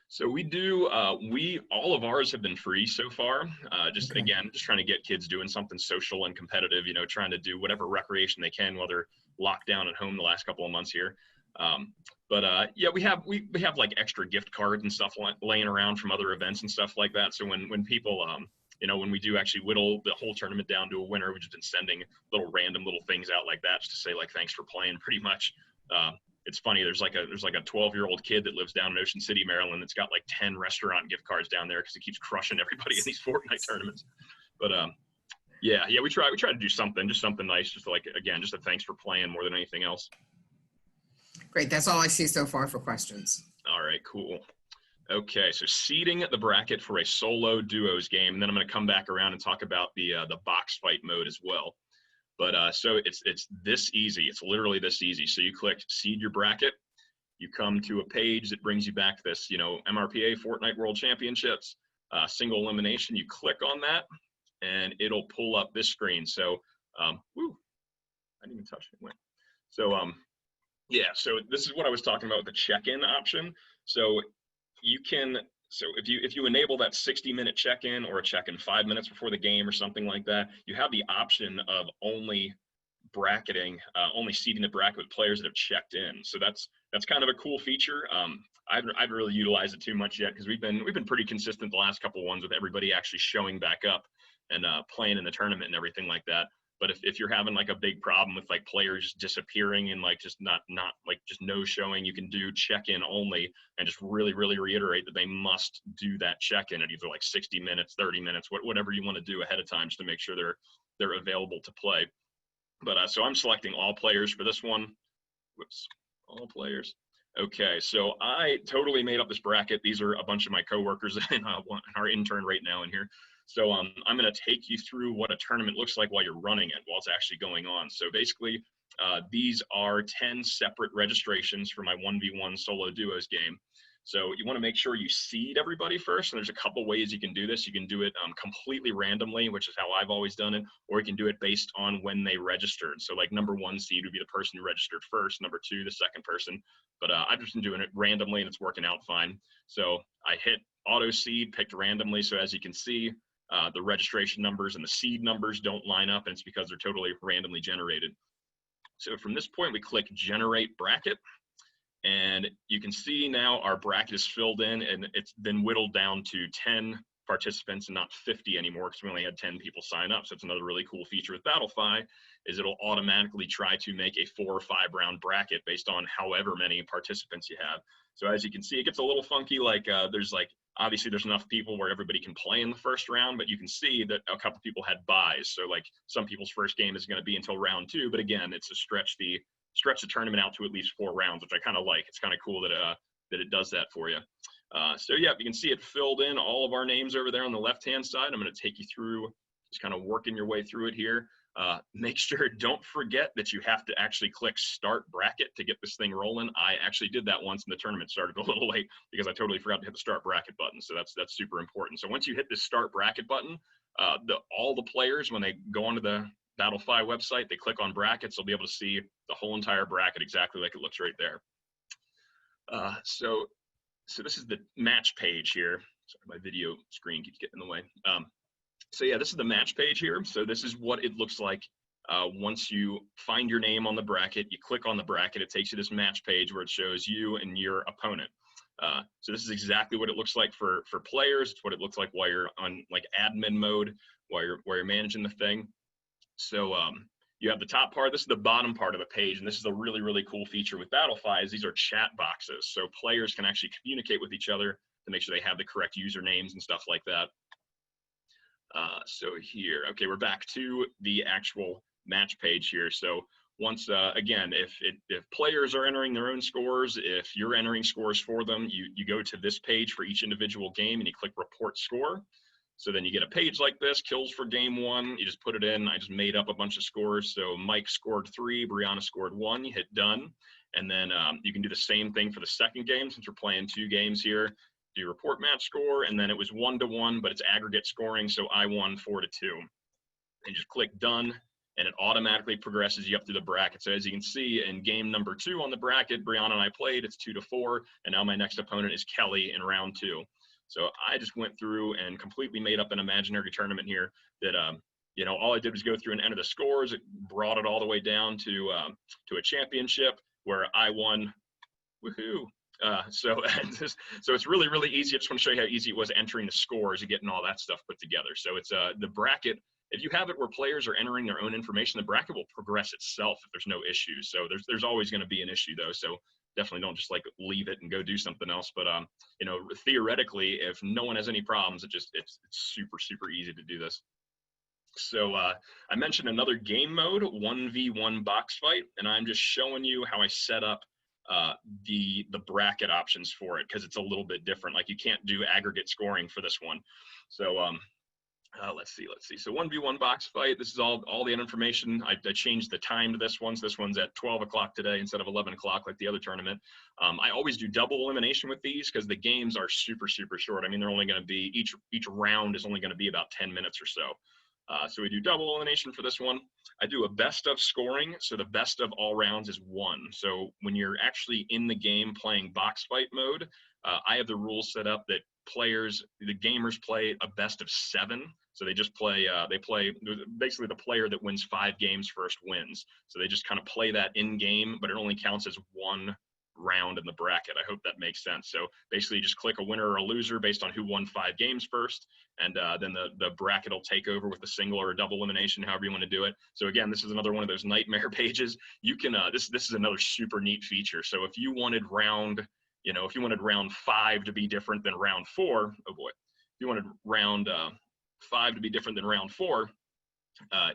So we do, all of ours have been free so far. Just Okay. Again, just trying to get kids doing something social and competitive, you know, trying to do whatever recreation they can while they're locked down at home the last couple of months here. Yeah, we have like extra gift cards and stuff laying around from other events and stuff like that. So when people, you know, when we do actually whittle the whole tournament down to a winner, we've just been sending random little things out like that just to say like, thanks for playing pretty much. It's funny. There's like a 12-year-old kid that lives down in Ocean City, Maryland. That's got like 10 restaurant gift cards down there because he keeps crushing everybody in these Fortnite tournaments. But yeah, we try to do something nice, just a thanks for playing more than anything else. Great. That's all I see so far for questions. All right, cool. Okay, so seeding the bracket for a solo duos game, and then I'm going to come back around and talk about the box fight mode as well. But so it's this easy. It's literally this easy. So you click seed your bracket. You come to a page that brings you back this, you know, MRPA Fortnite World Championships, single elimination. You click on that, and it'll pull up this screen. So, I didn't even touch it. So, yeah. So this is what I was talking about with the check-in option. So you can. So if you enable that 60-minute check-in or a check-in 5 minutes before the game or something like that, you have the option of only seeding the bracket with players that have checked in. So that's kind of a cool feature. I haven't really utilized it too much yet because we've been pretty consistent the last couple of ones with everybody actually showing back up and playing in the tournament and everything like that. But if you're having like a big problem with like players disappearing and like just not like just no showing, you can do check-in only and just really, really reiterate that they must do that check-in at either like 60 minutes, 30 minutes, whatever you want to do ahead of time just to make sure they're available to play. But so I'm selecting all players for this one. Whoops, all players. Okay, so I totally made up this bracket. These are a bunch of my coworkers and our intern right now in here. So I'm going to take you through what a tournament looks like while you're running it, while it's actually going on. So basically, these are 10 separate registrations for my 1v1 solo duos game. So you want to make sure you seed everybody first. And there's a couple ways you can do this. You can do it completely randomly, which is how I've always done it, or you can do it based on when they registered. So like number 1 seed would be the person who registered first, number 2, the second person. But I've just been doing it randomly and it's working out fine. So I hit auto seed, picked randomly. So as you can see, the registration numbers and the seed numbers don't line up, and it's because they're totally randomly generated. So from this point, we click generate bracket, and you can see now our bracket is filled in, and it's been whittled down to 10 participants and not 50 anymore because we only had 10 people sign up. So it's another really cool feature with Battlefy is it'll automatically try to make a 4 or 5 round bracket based on however many participants you have. So as you can see, it gets a little funky. Like there's like Obviously, there's enough people where everybody can play in the first round, but you can see that a couple people had buys. So like some people's first game is going to be until round 2, but again, it's to stretch the tournament out to at least 4 rounds, which I kind of like. It's kind of cool that it does that for you. So yeah, you can see it filled in all of our names over there on the left-hand side. I'm going to take you through, just kind of working your way through it here. Make sure, don't forget that you have to actually click start bracket to get this thing rolling. I actually did that once and the tournament started a little late because I totally forgot to hit the start bracket button. So that's super important. So once you hit the start bracket button, all the players, when they go onto the Battlefy website, they click on brackets, they'll be able to see the whole entire bracket exactly like it looks right there. So this is the match page here. Sorry, my video screen keeps getting in the way. So yeah, this is the match page here. So this is what it looks like once you find your name on the bracket. You click on the bracket, it takes you to this match page where it shows you and your opponent. So this is exactly what it looks like for players. It's what it looks like while you're on like admin mode, while you're managing the thing. So you have the top part. This is the bottom part of the page, and this is a really, really cool feature with Battlefy is these are chat boxes. So players can actually communicate with each other to make sure they have the correct usernames and stuff like that. So here, okay, we're back to the actual match page here. So once, again, if players are entering their own scores, if you're entering scores for them, you go to this page for each individual game and you click report score. So then you get a page like this, kills for game 1, you just put it in. I just made up a bunch of scores. So Mike scored 3, Brianna scored 1, you hit done. And then you can do the same thing for the second game since we're playing 2 games here. Do report match score, and then it was 1-1, but it's aggregate scoring, so I won 4-2. And just click done, and it automatically progresses you up through the bracket. So as you can see, in game number 2 on the bracket, Brianna and I played, it's 2-4, and now my next opponent is Kelly in round 2. So I just went through and completely made up an imaginary tournament here that, you know, all I did was go through and enter the scores. It brought it all the way down to a championship where I won. Woohoo! So it's really, really easy. I just want to show you how easy it was entering the scores and getting all that stuff put together. So it's the bracket. If you have it where players are entering their own information, the bracket will progress itself if there's no issues. So there's always going to be an issue though. So definitely don't just like leave it and go do something else. But you know, theoretically, if no one has any problems, it's super, super easy to do this. So I mentioned another game mode, 1v1 box fight, and I'm just showing you how I set up the bracket options for it because it's a little bit different. Like you can't do aggregate scoring for this one. So let's see. So 1v1 box fight. This is all the information. I changed the time to this one. So this one's at 12 o'clock today instead of 11 o'clock like the other tournament. I always do double elimination with these because the games are super, super short. I mean, they're only going to be each round is only going to be about 10 minutes or so. So we do double elimination for this one. I do a best of scoring. So the best of all rounds is 1. So when you're actually in the game playing box fight mode, I have the rules set up that the gamers play a best of 7. So they just play, basically the player that wins 5 games first wins. So they just kind of play that in game, but it only counts as 1 round in the bracket. I hope that makes sense. So basically you just click a winner or a loser based on who won 5 games first. And then the bracket will take over with a single or a double elimination, however you want to do it. So again, this is another one of those nightmare pages. You can, this is another super neat feature. So if you wanted round 5 to be different than round 4, oh boy, if you wanted round 5 to be different than round 4,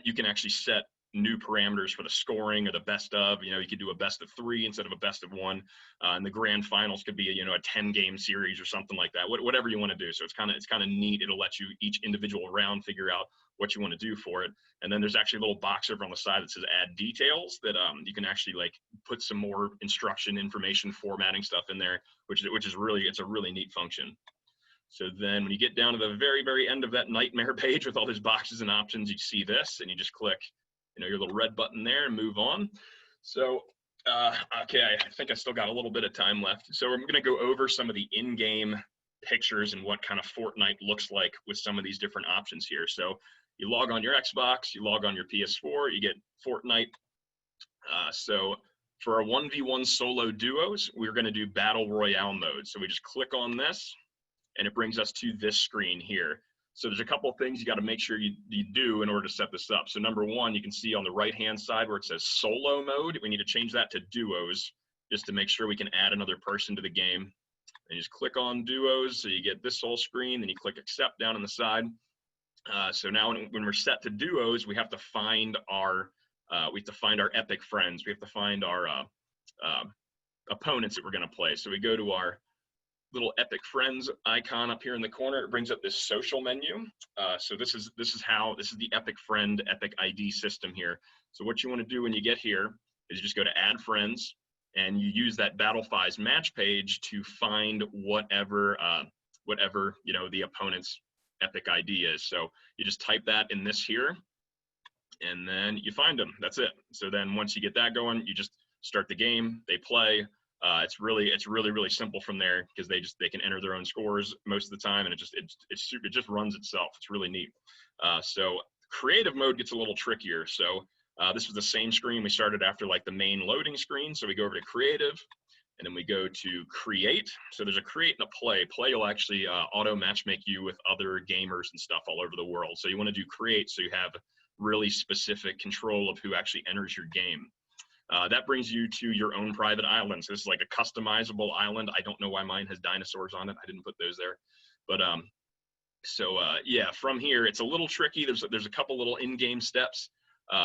you can actually set new parameters for the scoring or the best of. You know, you could do a best of 3 instead of a best of 1, and the grand finals could be a 10-game series or something like that. Whatever you want to do. So it's kind of neat. It'll let you each individual round figure out what you want to do for it. And then there's actually a little box over on the side that says add details that you can actually like put some more instruction, information, formatting stuff in there, which is really, it's a really neat function. So then when you get down to the very, very end of that nightmare page with all these boxes and options, you see this and you just click, your little red button there and move on. So, okay, I think I still got a little bit of time left. So I'm going to go over some of the in-game pictures and what kind of Fortnite looks like with some of these different options here. So you log on your Xbox, you log on your PS4, you get Fortnite. So for our 1v1 solo duos, we're going to do Battle Royale mode. So we just click on this and it brings us to this screen here. So there's a couple of things you got to make sure you do in order to set this up. So number 1, you can see on the right-hand side where it says solo mode. We need to change that to duos just to make sure we can add another person to the game. and you just click on duos. So you get this whole screen, then you click accept down on the side. So now when we're set to duos, we have to find our epic friends. We have to find our opponents that we're going to play. So we go to our little epic friends icon up here in the corner. It brings up this social menu. So this is the epic friend, epic ID system here. So what you want to do when you get here is you just go to add friends, and you use that Battlefy's match page to find whatever the opponent's epic ID is. So you just type that in this here, and then you find them. That's it. So then once you get that going, you just start the game. They play. It's really simple from there, because they can enter their own scores most of the time, and it just runs itself. It's really neat. So creative mode gets a little trickier. So this was the same screen we started after, like the main loading screen. So we go over to creative, and then we go to create. So there's a create and a play. Play will actually auto matchmake you with other gamers and stuff all over the world. So you want to do create, so you have really specific control of who actually enters your game. That brings you to your own private island. So this is like a customizable island. I don't know why mine has dinosaurs on it. I didn't put those there. But yeah, from here, it's a little tricky. There's a couple little in-game steps.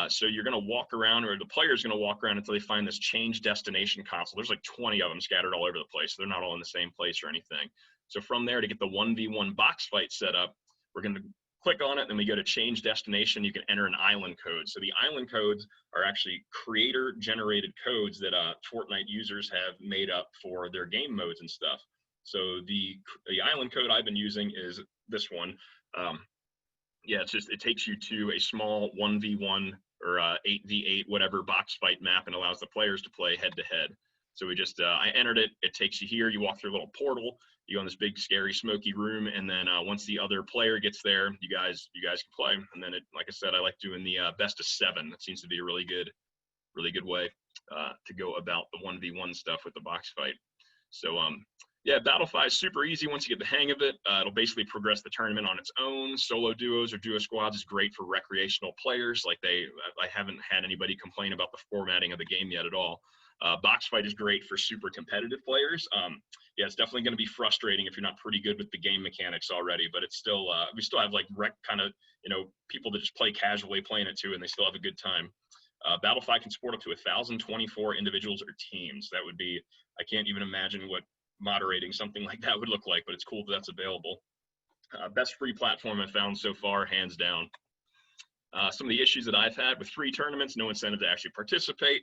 So you're going to walk around, or the player's going to walk around until they find this change destination console. There's like 20 of them scattered all over the place. So they're not all in the same place or anything. So from there, to get the 1v1 box fight set up, we're going to click on it, and then we go to change destination. You can enter an island code. So the island codes are actually creator generated codes that Fortnite users have made up for their game modes and stuff. So the island code I've been using is this one. Yeah, it takes you to a small 1v1 or 8v8 whatever box fight map, and allows the players to play head to head. So we just I entered it. It takes you here. You walk through a little portal. You go in this big, scary, smoky room, and then once the other player gets there, you guys can play. And then, like I said, I like doing the best of 7. That seems to be a really good way to go about the 1v1 stuff with the box fight. So yeah, Battlefy is super easy once you get the hang of it. It'll basically progress the tournament on its own. Solo duos or duo squads is great for recreational players. I haven't had anybody complain about the formatting of the game yet at all. Box fight is great for super competitive players. Yeah, it's definitely going to be frustrating if you're not pretty good with the game mechanics already, but it's still, we still have like people that just play casually playing it too, and they still have a good time. Battlefy can support up to 1,024 individuals or teams. That would be, I can't even imagine what moderating something like that would look like, but it's cool that that's available. Best free platform I've found so far, hands down. Some of the issues that I've had with free tournaments: no incentive to actually participate.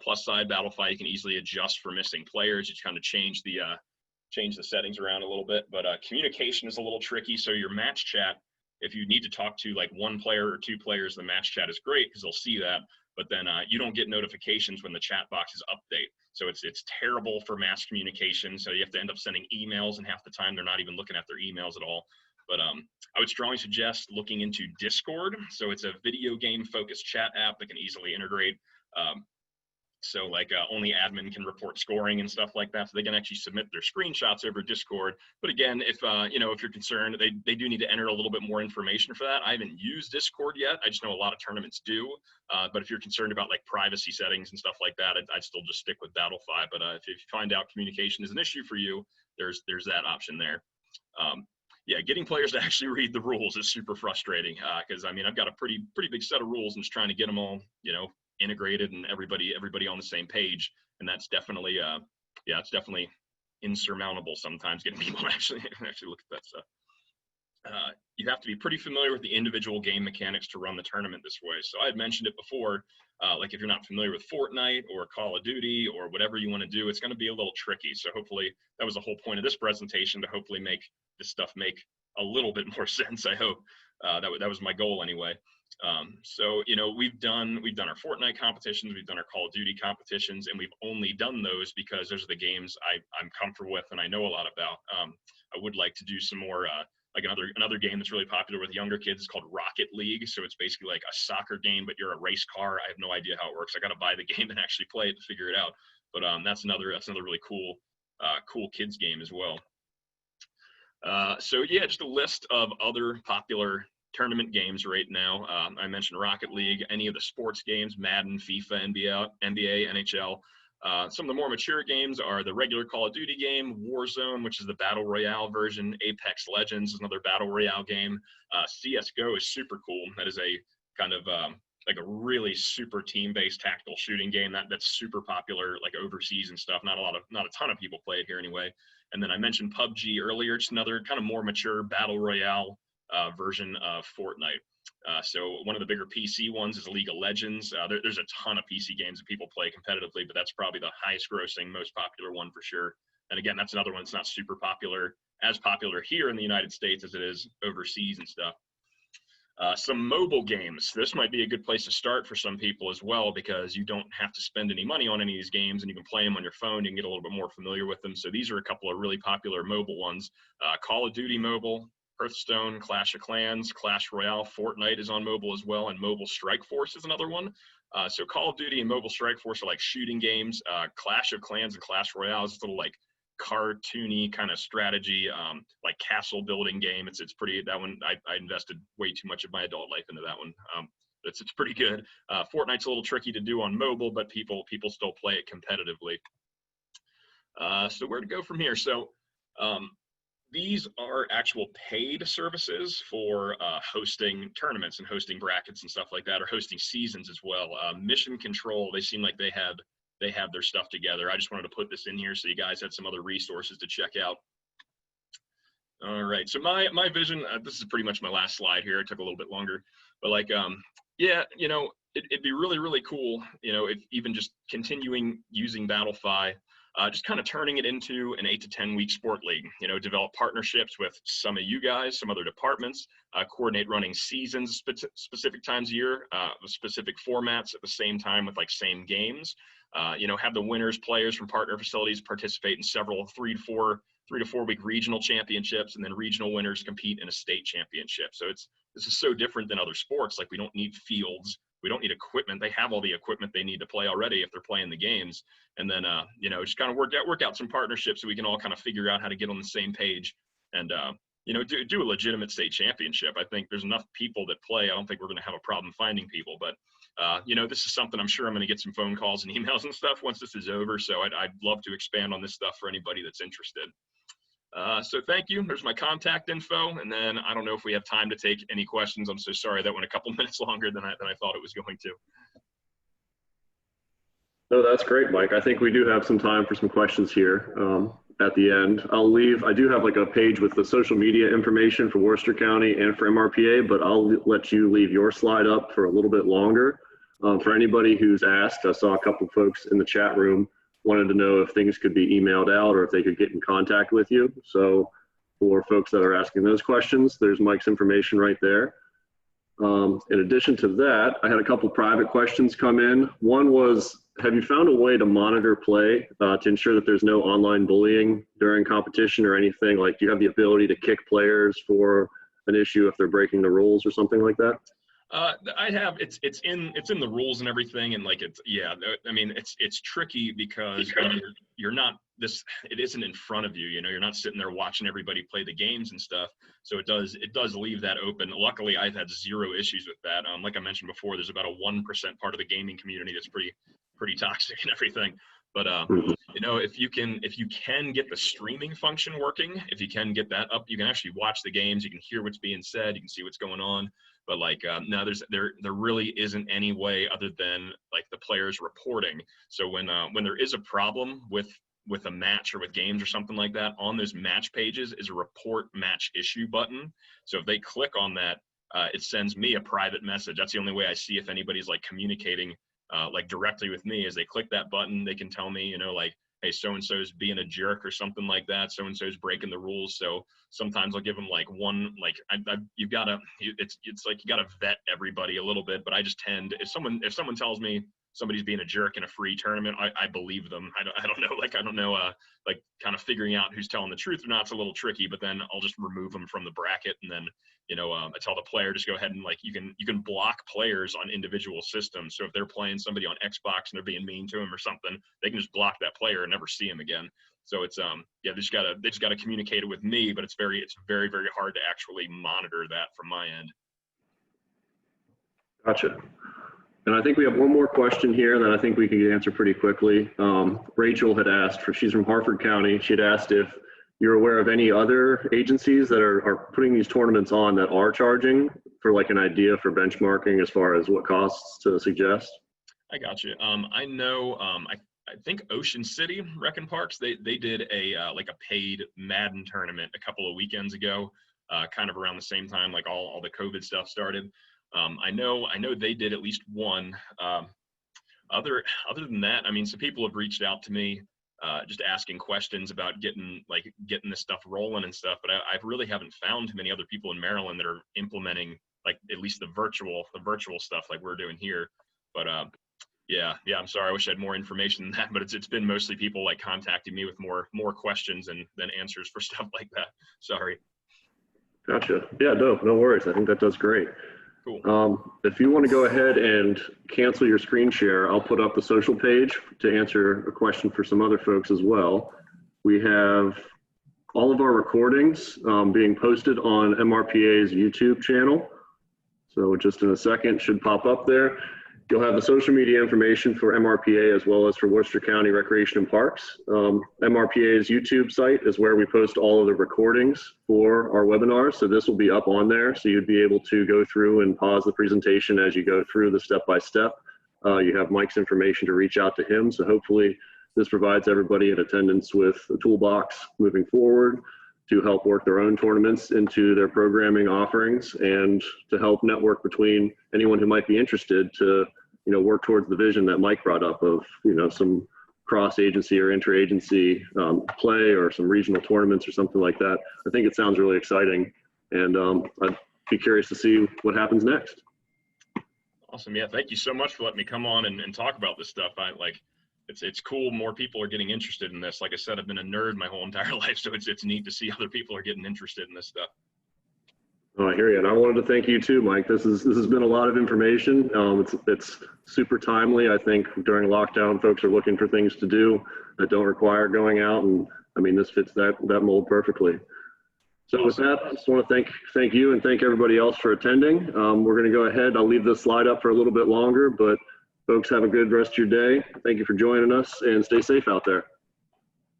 Plus side, Battlefy, you can easily adjust for missing players. You just kind of change the settings around a little bit, but communication is a little tricky. So your match chat, if you need to talk to like one player or 2 players, the match chat is great because they'll see that, but then you don't get notifications when the chat boxes update. So it's terrible for mass communication. So you have to end up sending emails, and half the time they're not even looking at their emails at all. But I would strongly suggest looking into Discord. So it's a video game focused chat app that can easily integrate. So like only admin can report scoring and stuff like that. So they can actually submit their screenshots over Discord. But again, if you're concerned, they do need to enter a little bit more information for that. I haven't used Discord yet. I just know a lot of tournaments do. But if you're concerned about like privacy settings and stuff like that, I'd still just stick with Battlefy. But if you find out communication is an issue for you, there's that option there. Yeah, getting players to actually read the rules is super frustrating because I mean, I've got a pretty big set of rules and just trying to get them all, integrated and everybody on the same page. And that's definitely, it's definitely insurmountable sometimes, getting people to actually look at that stuff. You have to be pretty familiar with the individual game mechanics to run the tournament this way. So I had mentioned it before, like if you're not familiar with Fortnite or Call of Duty or whatever you want to do, it's going to be a little tricky. So hopefully that was the whole point of this presentation, to hopefully make this stuff make a little bit more sense. I hope that was my goal anyway. So, we've done our Fortnite competitions, we've done our Call of Duty competitions, and we've only done those because those are the games I'm comfortable with and I know a lot about. I would like to do some more, like another game that's really popular with younger kids is called Rocket League. So it's basically like a soccer game, but you're a race car. I have no idea how it works. I got to buy the game and actually play it to figure it out. But that's another really cool kids game as well. So yeah, just a list of other popular tournament games right now. I mentioned Rocket League, any of the sports games, Madden, FIFA, NBA, NHL. Some of the more mature games are the regular Call of Duty game, Warzone, which is the Battle Royale version, Apex Legends is another Battle Royale game. CSGO is super cool. That is a kind of like a really super team-based tactical shooting game that's super popular, like overseas and stuff. Not a ton of people play it here anyway. And then I mentioned PUBG earlier, just another kind of more mature Battle Royale version of Fortnite. So one of the bigger PC ones is League of Legends. There's a ton of PC games that people play competitively, but that's probably the highest grossing, most popular one for sure. And again, that's another one that's not super popular, as popular here in the United States as it is overseas and stuff. Some mobile games. This might be a good place to start for some people as well, because you don't have to spend any money on any of these games and you can play them on your phone. You can get a little bit more familiar with them. So these are a couple of really popular mobile ones. Call of Duty Mobile, Hearthstone, Clash of Clans, Clash Royale, Fortnite is on mobile as well, and Mobile Strike Force is another one. So Call of Duty and Mobile Strike Force are like shooting games. Clash of Clans and Clash Royale is a little like cartoony kind of strategy, like castle building game. It's pretty, that one, I invested way too much of my adult life into that one. It's pretty good. Fortnite's a little tricky to do on mobile, but people still play it competitively. So where to go from here? So these are actual paid services for hosting tournaments and hosting brackets and stuff like that, or hosting seasons as well. Mission Control, they seem like they have their stuff together. I just wanted to put this in here so you guys had some other resources to check out. All right, so my vision, this is pretty much my last slide here. It took a little bit longer, but like, yeah, you know, it'd be really, really cool, you know, if even just continuing using Battlefy, just kind of turning it into an 8 to 10 week sport league, you know, develop partnerships with some of you guys, some other departments, coordinate running seasons specific times a year, specific formats at the same time with like same games, you know, have the winners players from partner facilities participate in several 3 to 4 week regional championships, and then regional winners compete in a state championship. So this is so different than other sports. Like, we don't need fields. We don't need equipment. They have all the equipment they need to play already if they're playing the games. And then, you know, just kind of work out some partnerships so we can all kind of figure out how to get on the same page and, you know, do a legitimate state championship. I think there's enough people that play. I don't think we're going to have a problem finding people. But, you know, this is something I'm sure I'm going to get some phone calls and emails and stuff once this is over. So I'd love to expand on this stuff for anybody that's interested. So thank you. There's my contact info. And then I don't know if we have time to take any questions. I'm so sorry that went a couple minutes longer than I thought it was going to. No, that's great, Mike. I think we do have some time for some questions here at the end. I do have like a page with the social media information for Worcester County and for MRPA, but I'll let you leave your slide up for a little bit longer. For anybody who's asked, I saw a couple folks in the chat room wanted to know if things could be emailed out or if they could get in contact with you. So for folks that are asking those questions, there's Mike's information right there. In addition to that, I had a couple private questions come in. One was, have you found a way to monitor play to ensure that there's no online bullying during competition or anything? Like, do you have the ability to kick players for an issue if they're breaking the rules or something like that? I have, it's in the rules and everything. And like, I mean, it's tricky because you're not it isn't in front of you, you know, you're not sitting there watching everybody play the games and stuff. So it does leave that open. Luckily, I've had zero issues with that. Like I mentioned before, there's about a 1% part of the gaming community that's pretty toxic and everything. But, you know, if you can get the streaming function working, if you can get that up, you can actually watch the games, you can hear what's being said, you can see what's going on. But like, no, there really isn't any way other than like the players reporting. So when there is a problem with a match or with games or something like that, on those match pages is a report match issue button. So if they click on that, it sends me a private message. That's the only way I see if anybody's like communicating like directly with me. As they click that button, they can tell me, you know, like, hey, so-and-so's being a jerk or something like that. So-and-so's breaking the rules. So sometimes I'll give them like one, like you've got to, it's like, you got to vet everybody a little bit, but I just tend, if someone tells me somebody's being a jerk in a free tournament, I believe them. I don't know, like kind of figuring out who's telling the truth or not. It's a little tricky, but then I'll just remove them from the bracket. And then, you know, I tell the player, just go ahead and like, you can block players on individual systems. So if they're playing somebody on Xbox and they're being mean to them or something, they can just block that player and never see him again. So it's, yeah, they just gotta communicate it with me, but it's very, very hard to actually monitor that from my end. Gotcha. And I think we have one more question here that I think we can answer pretty quickly. Rachel had asked, she's from Harford County. She'd asked if you're aware of any other agencies that are putting these tournaments on that are charging for like an idea for benchmarking as far as what costs to suggest. I got you. I know, I think Ocean City Rec and Parks, they did a like a paid Madden tournament a couple of weekends ago, kind of around the same time like all the COVID stuff started. I know they did at least one. Other than that, I mean, some people have reached out to me just asking questions about getting this stuff rolling and stuff, but I really haven't found too many other people in Maryland that are implementing like at least the virtual stuff like we're doing here. But yeah, I'm sorry, I wish I had more information than that, but it's been mostly people like contacting me with more questions than answers for stuff like that. Sorry. Gotcha. Yeah, no worries. I think that does great. Cool. If you want to go ahead and cancel your screen share, I'll put up the social page to answer a question for some other folks as well. We have all of our recordings being posted on MRPA's YouTube channel. So just in a second, should pop up there. You'll have the social media information for MRPA as well as for Worcester County Recreation and Parks. MRPA's YouTube site is where we post all of the recordings for our webinars. So this will be up on there. So you'd be able to go through and pause the presentation as you go through the step-by-step. You have Mike's information to reach out to him. So hopefully this provides everybody in attendance with a toolbox moving forward to help work their own tournaments into their programming offerings and to help network between anyone who might be interested to, work towards the vision that Mike brought up of, some cross-agency or inter-agency play or some regional tournaments or something like that. I think it sounds really exciting, and I'd be curious to see what happens next. Awesome. Yeah, thank you so much for letting me come on and talk about this stuff. It's cool. More people are getting interested in this. Like I said, I've been a nerd my whole entire life, so it's neat to see other people are getting interested in this stuff. Oh, I hear you. And I wanted to thank you too, Mike. This has been a lot of information. It's super timely. I think during lockdown, folks are looking for things to do that don't require going out, and I mean, this fits that mold perfectly. So with that, I just want to thank you and thank everybody else for attending. We're going to go ahead. I'll leave this slide up for a little bit longer, but folks, have a good rest of your day. Thank you for joining us and stay safe out there.